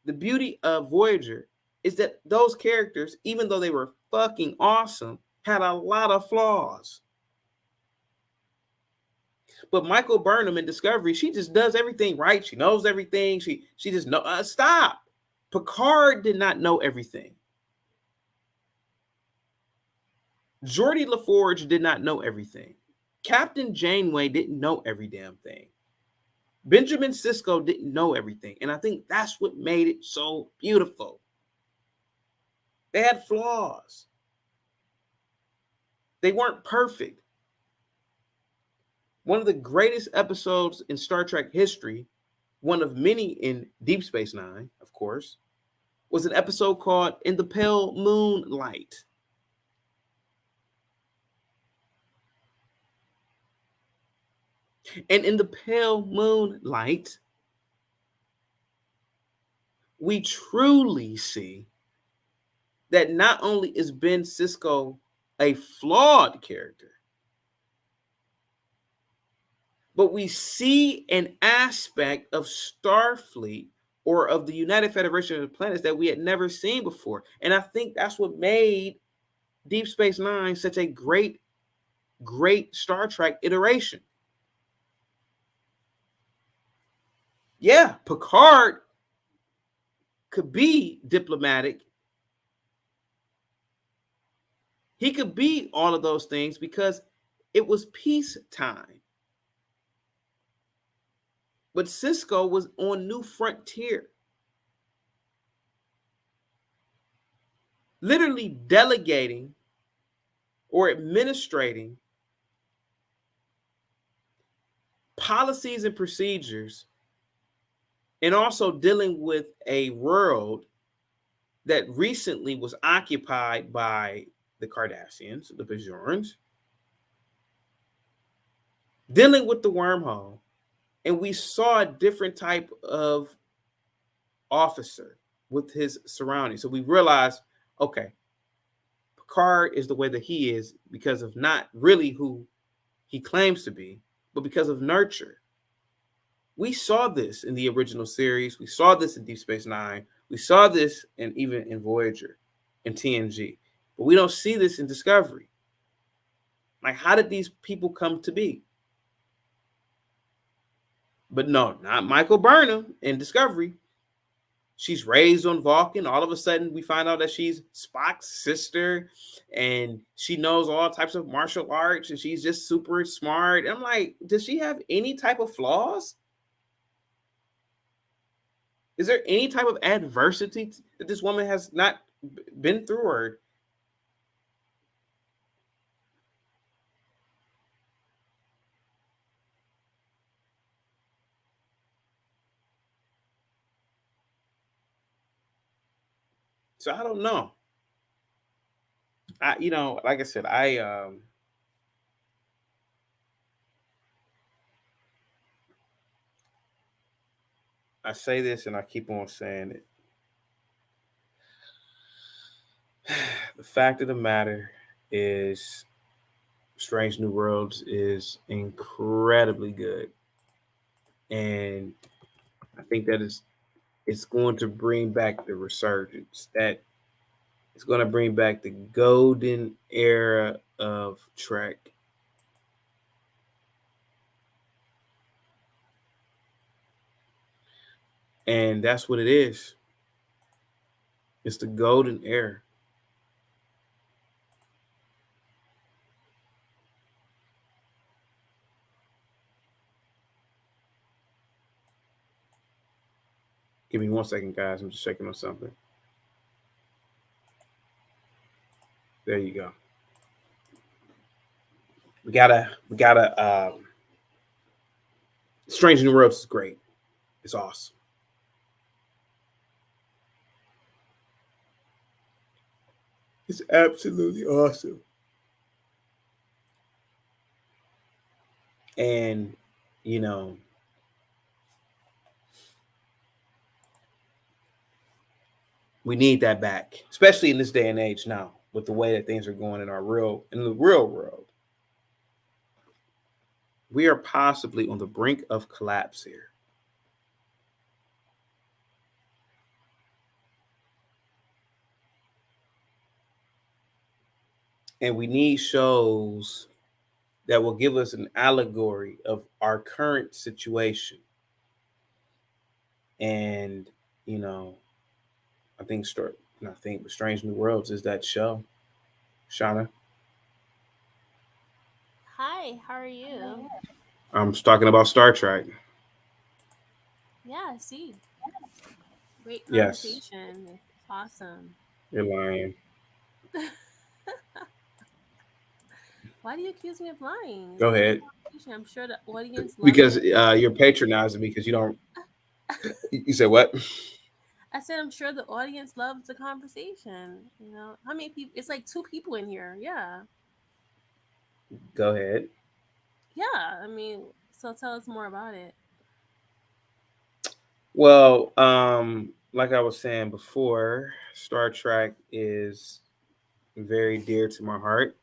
the beauty of Voyager is that those characters, even though they were fucking awesome, had a lot of flaws. But Michael Burnham in Discovery, she just does everything right. She knows everything. She just knows. Stop. Picard did not know everything. Geordi LaForge did not know everything. Captain Janeway didn't know every damn thing. Benjamin Sisko didn't know everything. And I think that's what made it so beautiful. They had flaws. They weren't perfect. One of the greatest episodes in Star Trek history, one of many in Deep Space Nine, of course, was an episode called In the Pale Moonlight. And in the pale moonlight, we truly see that not only is Ben Sisko a flawed character, but we see an aspect of Starfleet or of the United Federation of Planets that we had never seen before. And I think that's what made Deep Space Nine such a great Star Trek iteration. Yeah, Picard could be diplomatic. He could be all of those things because it was peacetime. But Sisko was on New Frontier, literally delegating or administrating policies and procedures, and also dealing with a world that recently was occupied by the Cardassians, the Bajorans, dealing with the wormhole. And we saw a different type of officer with his surroundings. So we realized, okay, Picard is the way that he is because of not really who he claims to be, but because of nurture. We saw this in the original series. We saw this in Deep Space Nine. We saw this even in Voyager and TNG. But we don't see this in Discovery. Like, how did these people come to be? But no, not Michael Burnham in Discovery. She's raised on Vulcan. All of a sudden, we find out that she's Spock's sister, and she knows all types of martial arts, and she's just super smart. And I'm like, does she have any type of flaws? Is there any type of adversity that this woman has not been through? Or so I don't know. Like I said, I say this and I keep on saying it. The fact of the matter is, Strange New Worlds is incredibly good. And I think that it's going to bring back the resurgence. That it's going to bring back the golden era of Trek. And that's what it is. It's the golden era. Give me 1 second, guys. I'm just checking on something. There you go. We gotta. Strange New Worlds is great. It's awesome. It's absolutely awesome. And you know, we need that back, especially in this day and age now, with the way that things are going in the real world. We are possibly on the brink of collapse here. And we need shows that will give us an allegory of our current situation. And, you know, I think Strange New Worlds is that show. Shauna, Hi, how are you? I'm talking about Star Trek. Yeah, I see. Great Yes, conversation. It's awesome. you're lying. Why do you accuse me of lying? It's Go a great ahead. conversation. I'm sure the audience loved Because it. you're patronizing me because you don't. You said what? I said I'm sure the audience loved the conversation. How many people? It's like two people in here. Yeah, Go ahead. yeah. So tell us more about it. Well, like I was saying before, Star Trek is very dear to my heart.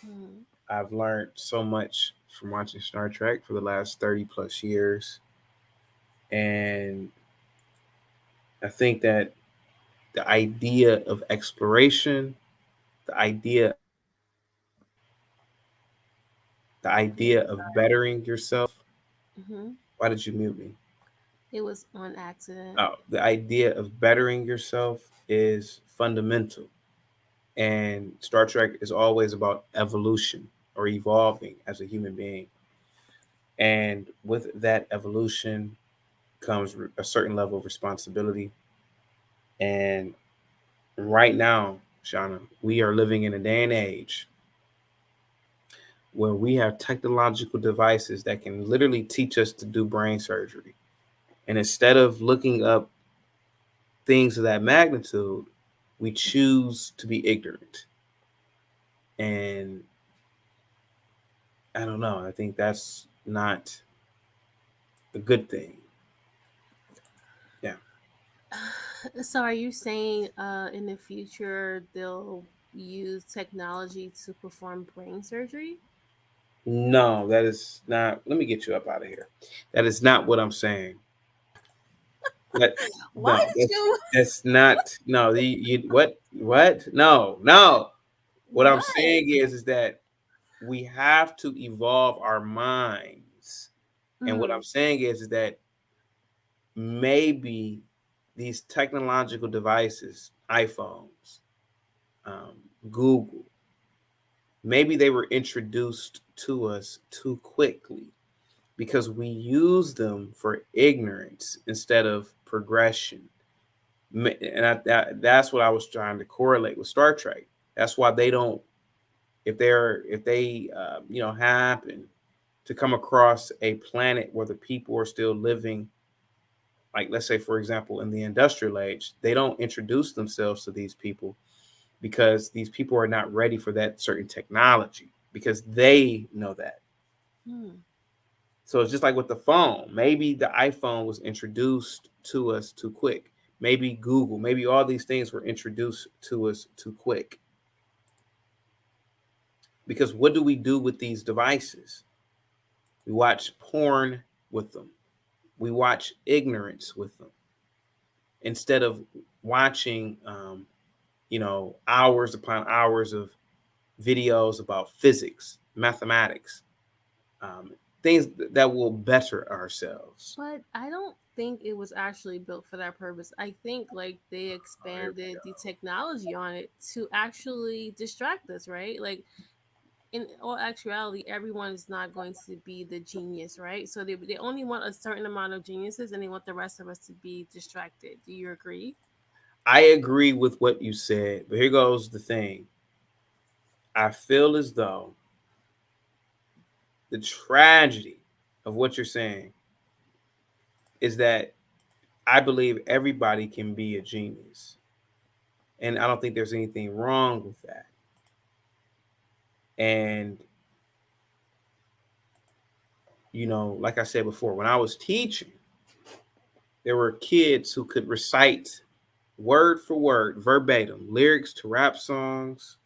Hmm. I've learned so much from watching Star Trek for the last 30 plus years. And I think that the idea of exploration, the idea the idea Yeah. of bettering yourself. Hmm. Why did you mute me? It was on accident. Oh, the idea of bettering yourself is fundamental. And Star Trek is always about evolution or evolving as a human being. And with that evolution comes a certain level of responsibility. And right now, Shauna, we are living in a day and age where we have technological devices that can literally teach us to do brain surgery. And instead of looking up things of that magnitude, we choose to be ignorant. And I don't know, I think that's not a good thing. Yeah. So are you saying in the future they'll use technology to perform brain surgery? No, that is not. Let me get you up out of here. That is not what I'm saying. That Why no, did you that's not. No, you what? No, no. What I'm what? saying is that we have to evolve our minds, and what I'm Mm, saying is that maybe these technological devices, iPhones, um, Google, maybe they were introduced to us too quickly because we use them for ignorance instead of progression. And that's what I was trying to correlate with Star Trek. That's why they don't, if they happen to come across a planet where the people are still living, like let's say for example in the industrial age, they don't introduce themselves to these people because these people are not ready for that certain technology because they know that. mm. So it's just like with the phone. Maybe the iPhone was introduced to us too quick. Maybe Google, maybe all these things were introduced to us too quick. Because what do we do with these devices? We watch porn with them. We watch ignorance with them instead of watching, hours upon hours of videos about physics, mathematics, um, things that will better ourselves. But I don't think it was actually built for that purpose. I think like they Oh, here we expanded go. the technology on it to actually distract us, right? Like in all actuality, everyone is not going to be the genius, right? So they only want a certain amount of geniuses, and they want the rest of us to be distracted. Do you agree? I agree with what you said, but here goes the thing. I feel as though the tragedy of what you're saying is that I believe everybody can be a genius. And I don't think there's anything wrong with that. And, like I said before, when I was teaching, there were kids who could recite word for word, verbatim, lyrics to rap songs.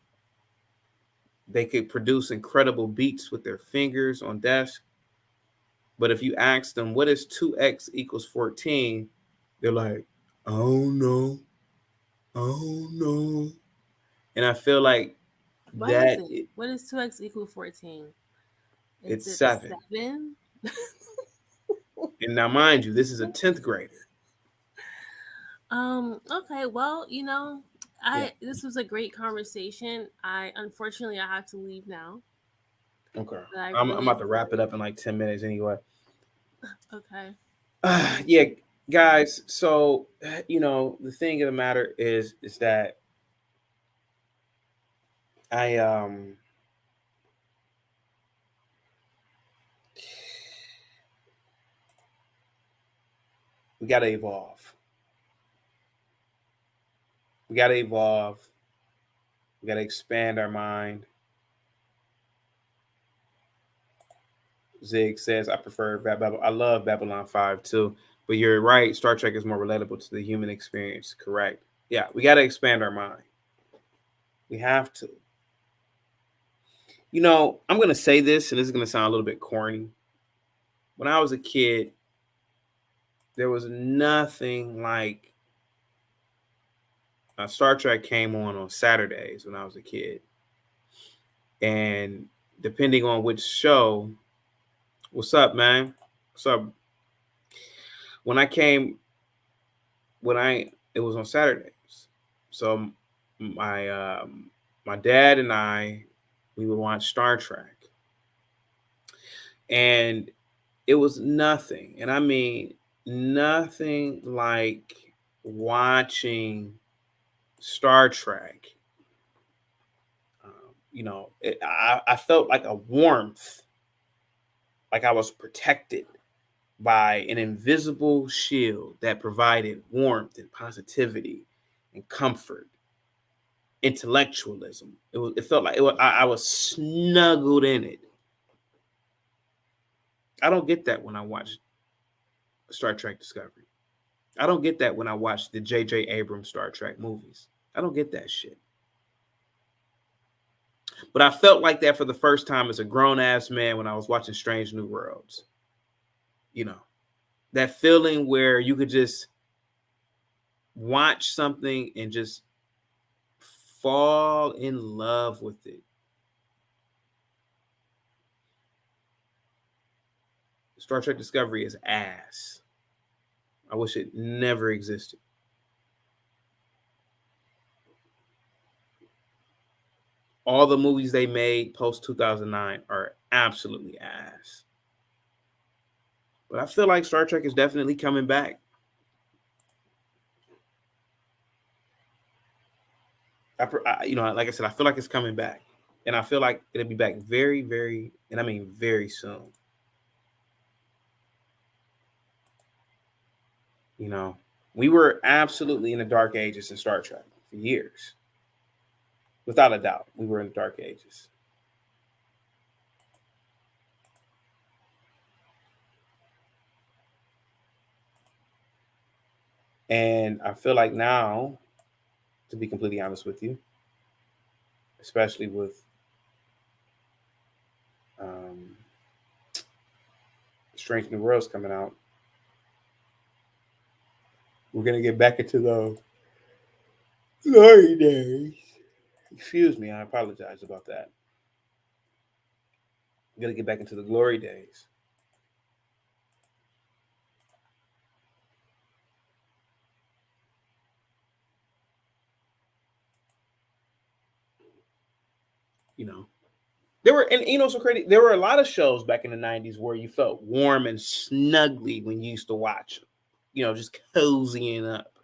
They could produce incredible beats with their fingers on desk. But if you ask them, what is 2x equals 14? They're like, I don't know. I don't know. And I feel like What is that it? What is 2x equal 14? Is it's it 7. 7? And now, mind you, this is a 10th grader. Okay, well, Yeah. this was a great conversation. I unfortunately I have to leave now, Okay. but I I'm really about to wrap it enjoyed. up in like 10 minutes anyway. Okay. Yeah, guys. So, the thing of the matter is that I we gotta evolve. We gotta evolve. We gotta expand our mind. Zig says, I prefer Babylon. I love Babylon 5 too. But you're right, Star Trek is more relatable to the human experience. Correct. Yeah, we got to expand our mind. We have to. I'm going to say this, and this is going to sound a little bit corny. When I was a kid, there was nothing like Star Trek came on Saturdays when I was a kid. And depending on which show, what's up, man? What's up? When I came, it was on Saturdays. So my dad and we would watch Star Trek, and it was nothing, and I mean nothing like watching Star Trek. I felt like a warmth, like I was protected by an invisible shield that provided warmth and positivity and comfort, intellectualism. It felt like I was snuggled in it. I don't get that when I watch Star Trek Discovery. I don't get that when I watch the J.J. Abrams Star Trek movies. I don't get that shit. But I felt like that for the first time as a grown ass man when I was watching Strange New Worlds. You know, that feeling where you could just watch something and just fall in love with it. Star Trek Discovery is ass. I wish it never existed. All the movies they made post 2009 are absolutely ass. But I feel like Star Trek is definitely coming back. Like I said, I feel like it's coming back, and I feel like it'll be back very, very, and I mean very soon. You know, we were absolutely in the dark ages in Star Trek for years, without a doubt. We were in the dark ages. And I feel like now, to be completely honest with you, especially with um, Strange New Worlds coming out, we're gonna get back into the glory days. Excuse me, I apologize about that. We're gonna get back into the glory days. You know, There were, and you know, so crazy. There were a lot of shows back in the '90s where you felt warm and snuggly when you used to watch them. You know, just cozying up.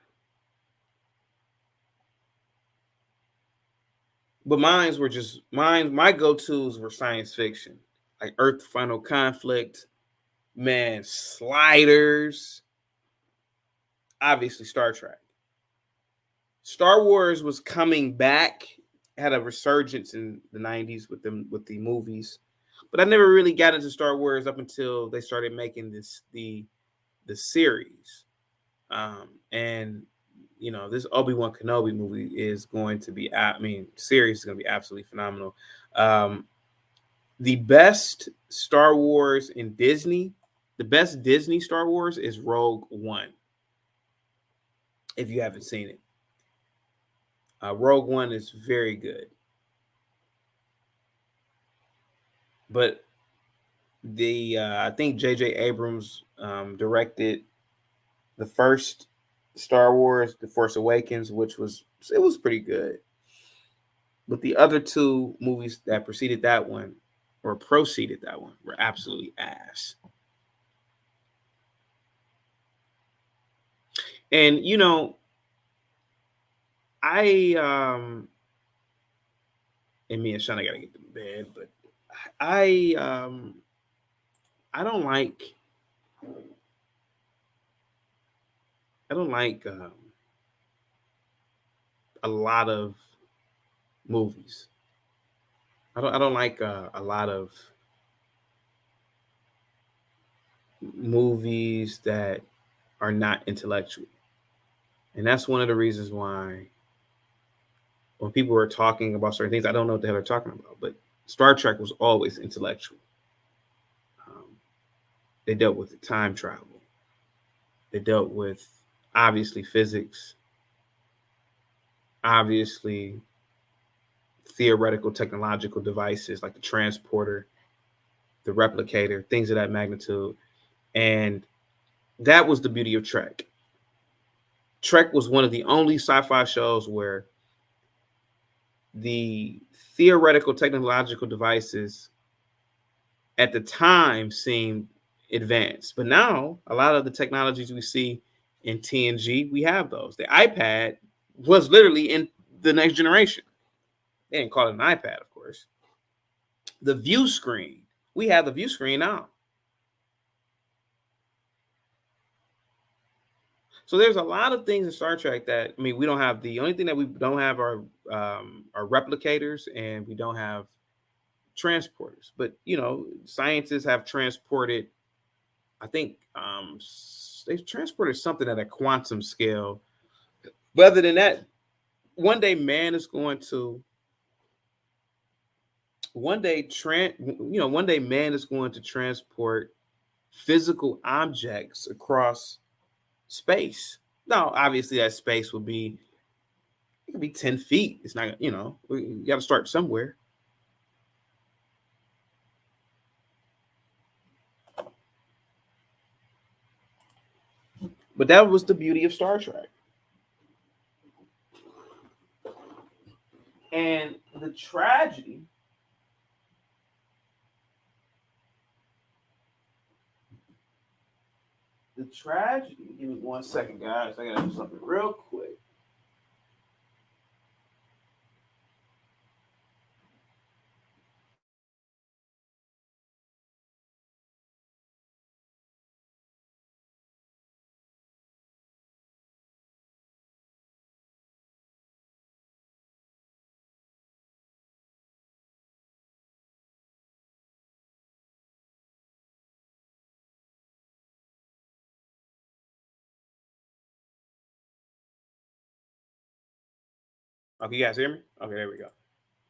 But mines were just mine. My go-tos were science fiction, like Earth Final Conflict, man, Sliders, obviously Star Trek. Star Wars was coming back, had a resurgence in the '90s with the movies, but I never really got into Star Wars up until they started making the series. And you know, this Obi-Wan Kenobi movie is going to be, I mean, series is going to be absolutely phenomenal. Um, the best Star Wars in Disney, the best Disney Star Wars is Rogue One. If you haven't seen it, Rogue One is very good. But the I think J.J. Abrams directed the first Star Wars, The Force Awakens, which was, it was pretty good. But the other two movies that preceded that one or proceeded that one were absolutely ass. And you know, I and me and Shauna gotta get to bed, but I um I don't like I don't like a lot of movies. I don't like a lot of movies that are not intellectual. And that's one of the reasons why when people are talking about certain things, I don't know what the hell they're talking about. But Star Trek was always intellectual. Um, they dealt with time travel. They dealt with obviously physics, obviously theoretical technological devices like the transporter, the replicator, things of that magnitude. And that was the beauty of Trek. Trek was one of the only sci-fi shows where the theoretical technological devices at the time seemed advanced. But now, a lot of the technologies we see in TNG, we have those. The iPad was literally in the next generation. They didn't call it an iPad, of course. The view screen, we have the view screen now. So there's a lot of things in Star Trek that, I mean, we don't have. The only thing that we don't have are replicators, and we don't have transporters. But you know, scientists have transported. I think they've transported something at a quantum scale. But other than that, one day man is going to one day man is going to transport physical objects across space. Now, obviously, that space will be, it could be 10 feet. It's not, you know, we got to start somewhere. But that was the beauty of Star Trek. And the tragedy, give me 1 second, guys. I got to do something real quick. Okay, you guys hear me? Okay, there we go.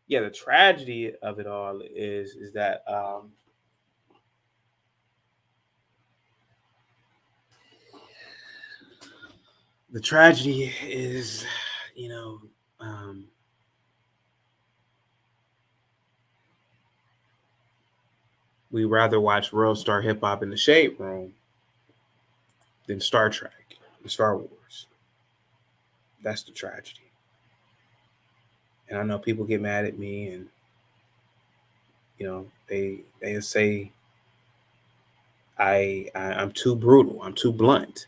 Yeah, the tragedy of it all is that the tragedy is, you know, um, we rather watch World Star Hip Hop in the Shade Room than Star Trek and Star Wars. That's the tragedy. And I know people get mad at me, and They say I'm too brutal, I'm too blunt,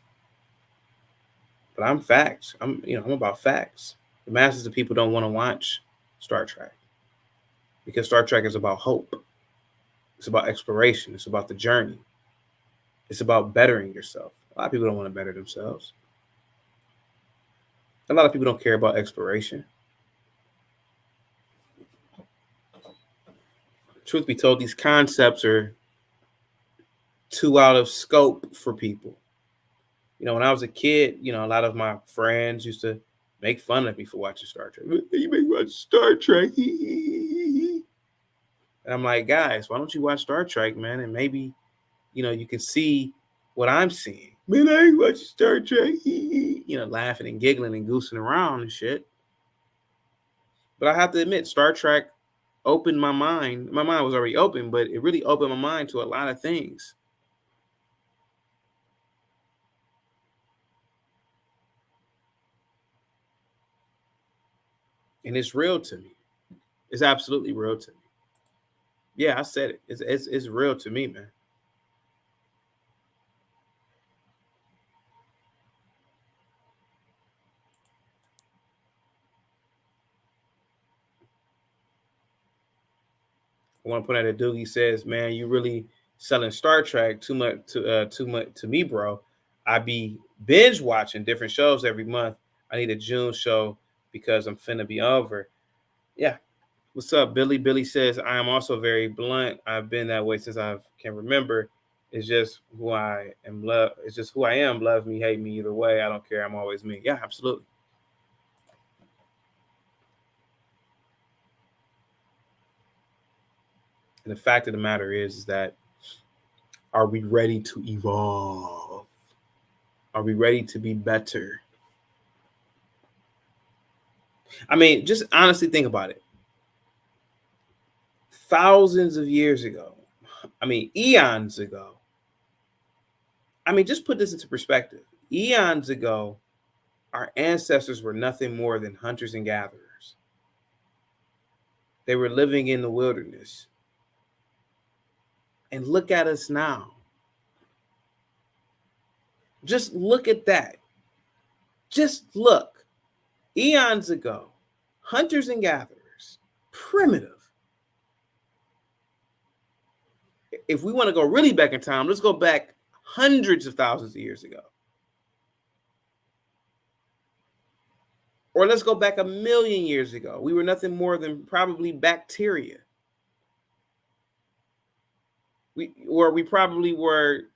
but I'm facts. I'm about facts. The masses of people don't want to watch Star Trek because Star Trek is about hope. It's about exploration. It's about the journey. It's about bettering yourself. A lot of people don't want to better themselves. A lot of people don't care about exploration. Truth be told, these concepts are too out of scope for people. When I was a kid, a lot of my friends used to make fun of me for watching Star Trek. You make me watch Star Trek. And I'm like, guys, why don't you watch Star Trek, man? And maybe, you can see what I'm seeing. Man, I ain't watching Star Trek. Laughing and giggling and goosing around and shit. But I have to admit, Star Trek opened my mind. My mind was already open, but it really opened my mind to a lot of things. And it's real to me. It's absolutely real to me. Yeah, I said it. It's real to me, man. I want to point out that Doogie says, "Man, you really selling Star Trek too much to me, bro. I be binge watching different shows every month. I need a June show because I'm finna be over." Yeah. What's up, Billy? Billy says, "I am also very blunt. I've been that way since I can remember. It's just who I am. It's just who I am. Love me, hate me, either way. I don't care. I'm always me." Yeah, absolutely. And the fact of the matter is that, are we ready to evolve? Are we ready to be better? I mean, just honestly think about it. Thousands of years ago, eons ago. Just put this into perspective. Eons ago, our ancestors were nothing more than hunters and gatherers. They were living in the wilderness. And look at us now. Just look at that. Just look. Eons ago, hunters and gatherers, primitive. If we want to go really back in time, let's go back hundreds of thousands of years ago. Or let's go back 1,000,000 years ago. We were nothing more than probably bacteria. We probably were,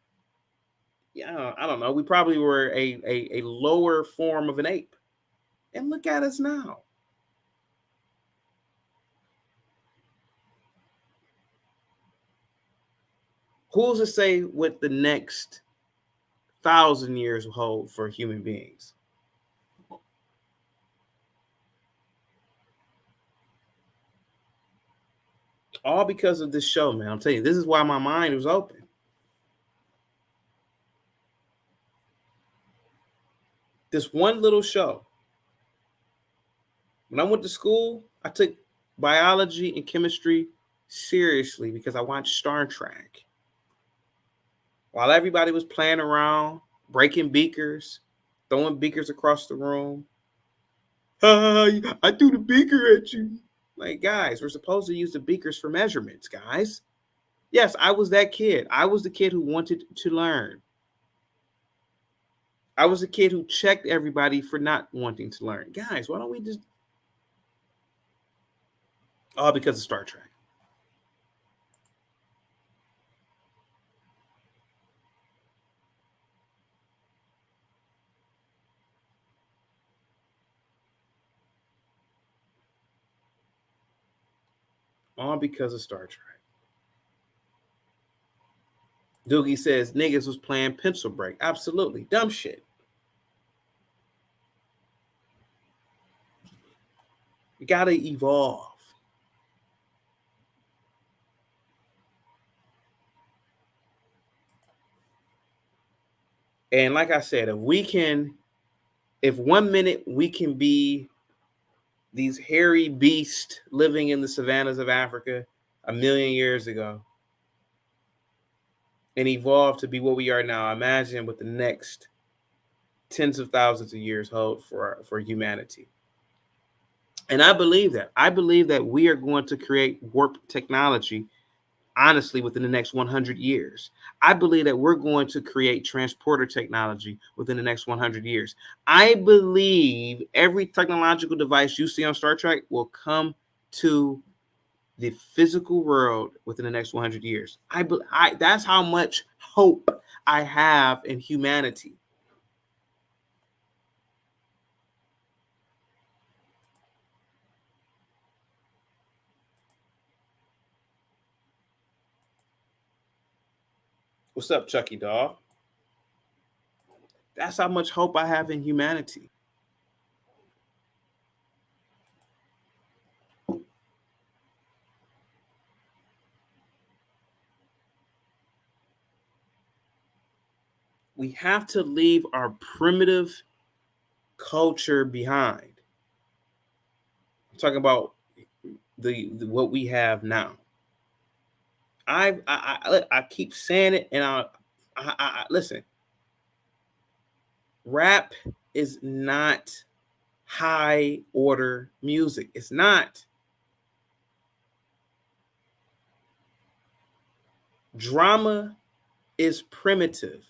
I don't know. We probably were a lower form of an ape. And look at us now. Who's to say what the next 1,000 years will hold for human beings? All because of this show, man. I'm telling you, this is why my mind was open. This one little show. When I went to school, I took biology and chemistry seriously because I watched Star Trek. While everybody was playing around, breaking beakers, throwing beakers across the room. I threw the beaker at you. Like, guys, we're supposed to use the beakers for measurements, guys. Yes, I was that kid. I was the kid who wanted to learn. I was the kid who checked everybody for not wanting to learn. Guys, why don't we just... All because of Star Trek. All because of Star Trek. Doogie says niggas was playing pencil break. Absolutely. Dumb shit. We gotta evolve. And like I said, if 1 minute we can be these hairy beasts living in the savannas of Africa, 1,000,000 years ago and evolved to be what we are now. Imagine what the next tens of thousands of years hold for humanity. And I believe that. I believe that we are going to create warp technology, honestly, within the next 100 years. I believe that we're going to create transporter technology within the next 100 years. I believe every technological device you see on Star Trek will come to the physical world within the next 100 years. That's how much hope I have in humanity. What's up, Chucky Dog? That's how much hope I have in humanity. We have to leave our primitive culture behind. I'm talking about the what we have now. I keep saying it, and I listen. Rap is not high order music. It's not. Drama is primitive.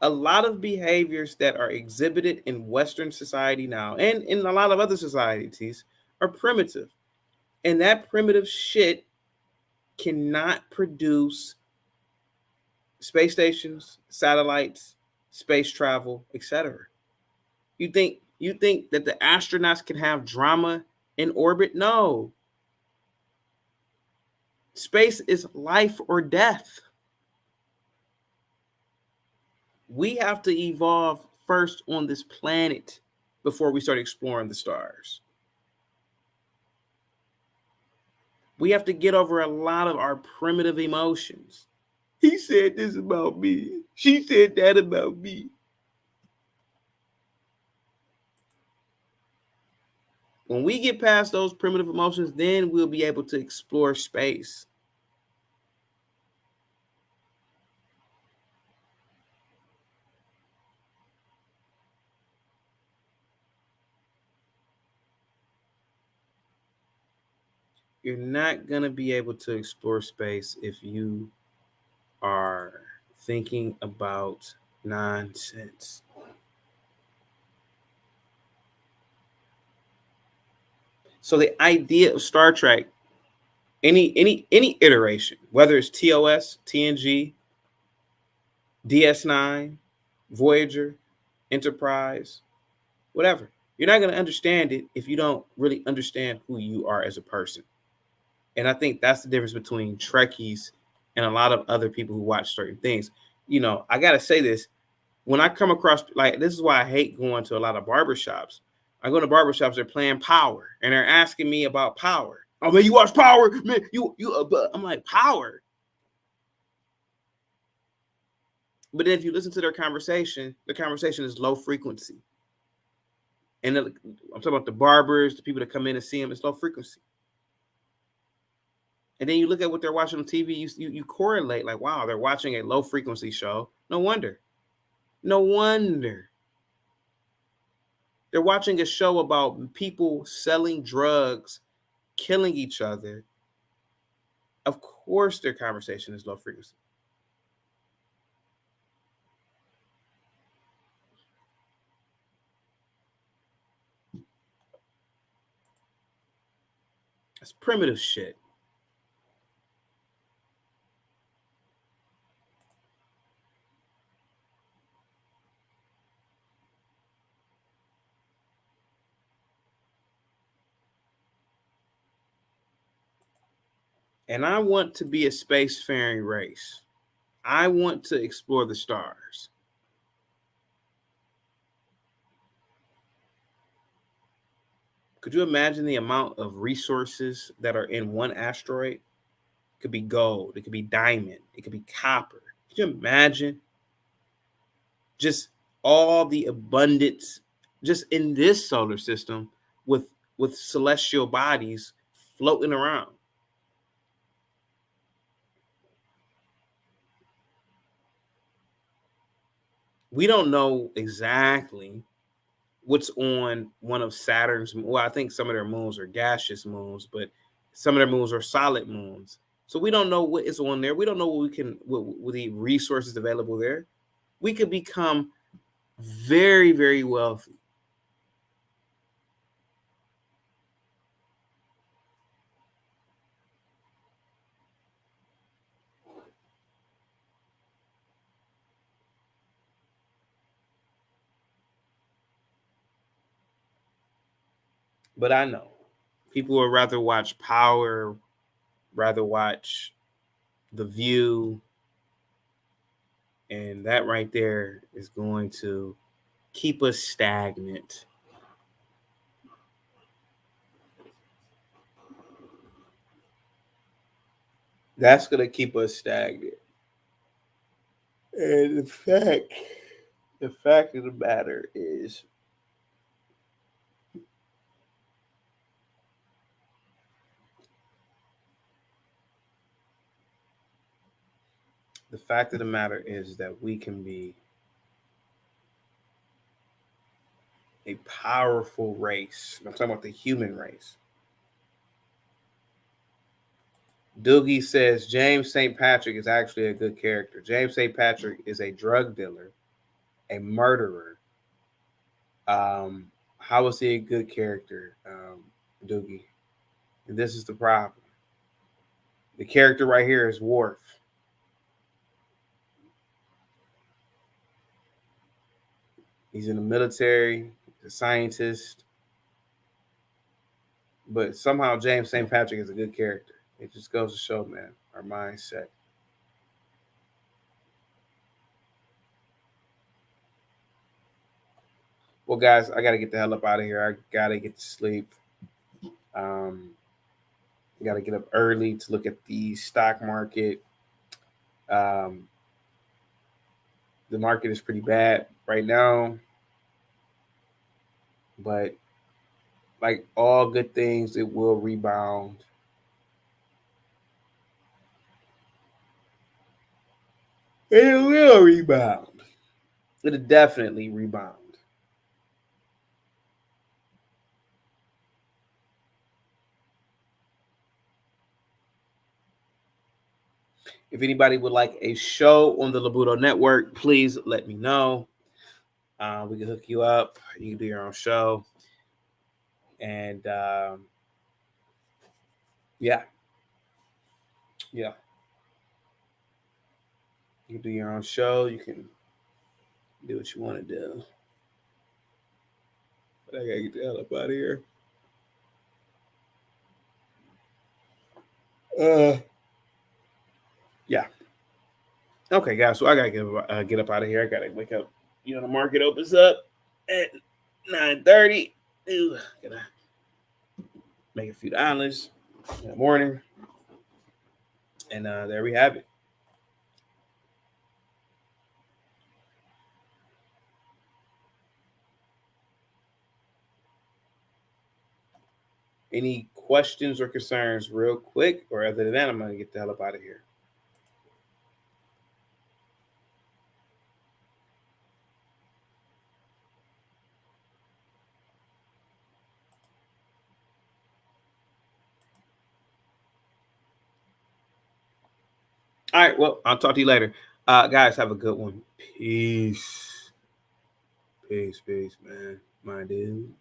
A lot of behaviors that are exhibited in Western society now and in a lot of other societies are primitive. And that primitive shit cannot produce space stations, satellites, space travel, etc. You think that the astronauts can have drama in orbit? No. Space is life or death. We have to evolve first on this planet before we start exploring the stars. We have to get over a lot of our primitive emotions. He said this about me. She said that about me. When we get past those primitive emotions, then we'll be able to explore space. You're not going to be able to explore space if you are thinking about nonsense. So the idea of Star Trek, any iteration, whether it's TOS, TNG, DS9, Voyager, Enterprise, whatever, you're not going to understand it if you don't really understand who you are as a person. And I think that's the difference between Trekkies and a lot of other people who watch certain things. You know, I got to say this. When I come across, like, this is why I hate going to a lot of barbershops. I go to barbershops, they're playing Power, and they're asking me about Power. Oh, man, you watch Power? Man, I'm like, Power? But then if you listen to their conversation, the conversation is low frequency. And I'm talking about the barbers, the people that come in and see them, it's low frequency. And then you look at what they're watching on TV, you correlate, like, wow, they're watching a low frequency show. No wonder. No wonder. They're watching a show about people selling drugs, killing each other. Of course, their conversation is low frequency. That's primitive shit. And I want to be a spacefaring race. I want to explore the stars. Could you imagine the amount of resources that are in one asteroid? It could be gold, it could be diamond, it could be copper. Could you imagine just all the abundance just in this solar system with celestial bodies floating around. We don't know exactly what's on one of Saturn's. Well, I think some of their moons are gaseous moons, but some of their moons are solid moons. So we don't know what is on there. We don't know what the resources available there. We could become very, very wealthy. But I know people would rather watch Power, rather watch The View, and that right there is going to keep us stagnant. That's going to keep us stagnant. And the fact of the matter is, the fact of the matter is that we can be a powerful race. I'm talking about the human race. Doogie says James St. Patrick is actually a good character. James St. Patrick is a drug dealer, a murderer. How is he a good character, Doogie? And this is the problem. The character right here is Worf. He's in the military, he's a scientist, but somehow James St. Patrick is a good character. It just goes to show, man, our mindset. Well, guys, I gotta get the hell up out of here. I gotta get to sleep. Got to get up early to look at the stock market. Um, the market is pretty bad right now, but like all good things, it will rebound. It will rebound. It'll definitely rebound. If anybody would like a show on the Labudo Network, please let me know. We can hook you up. You can do your own show. And yeah. Yeah. You can do your own show. You can do what you want to do. But I gotta get the hell up out of here. Yeah. Okay, guys. So I gotta get up out of here. I gotta wake up. You know, the market opens up at 9:30. Ooh, gotta make a few dollars in the morning, and there we have it. Any questions or concerns, real quick, or other than that, I'm gonna get the hell up out of here. All right. Well, I'll talk to you later. Guys, have a good one. Peace. Peace, man. My dude.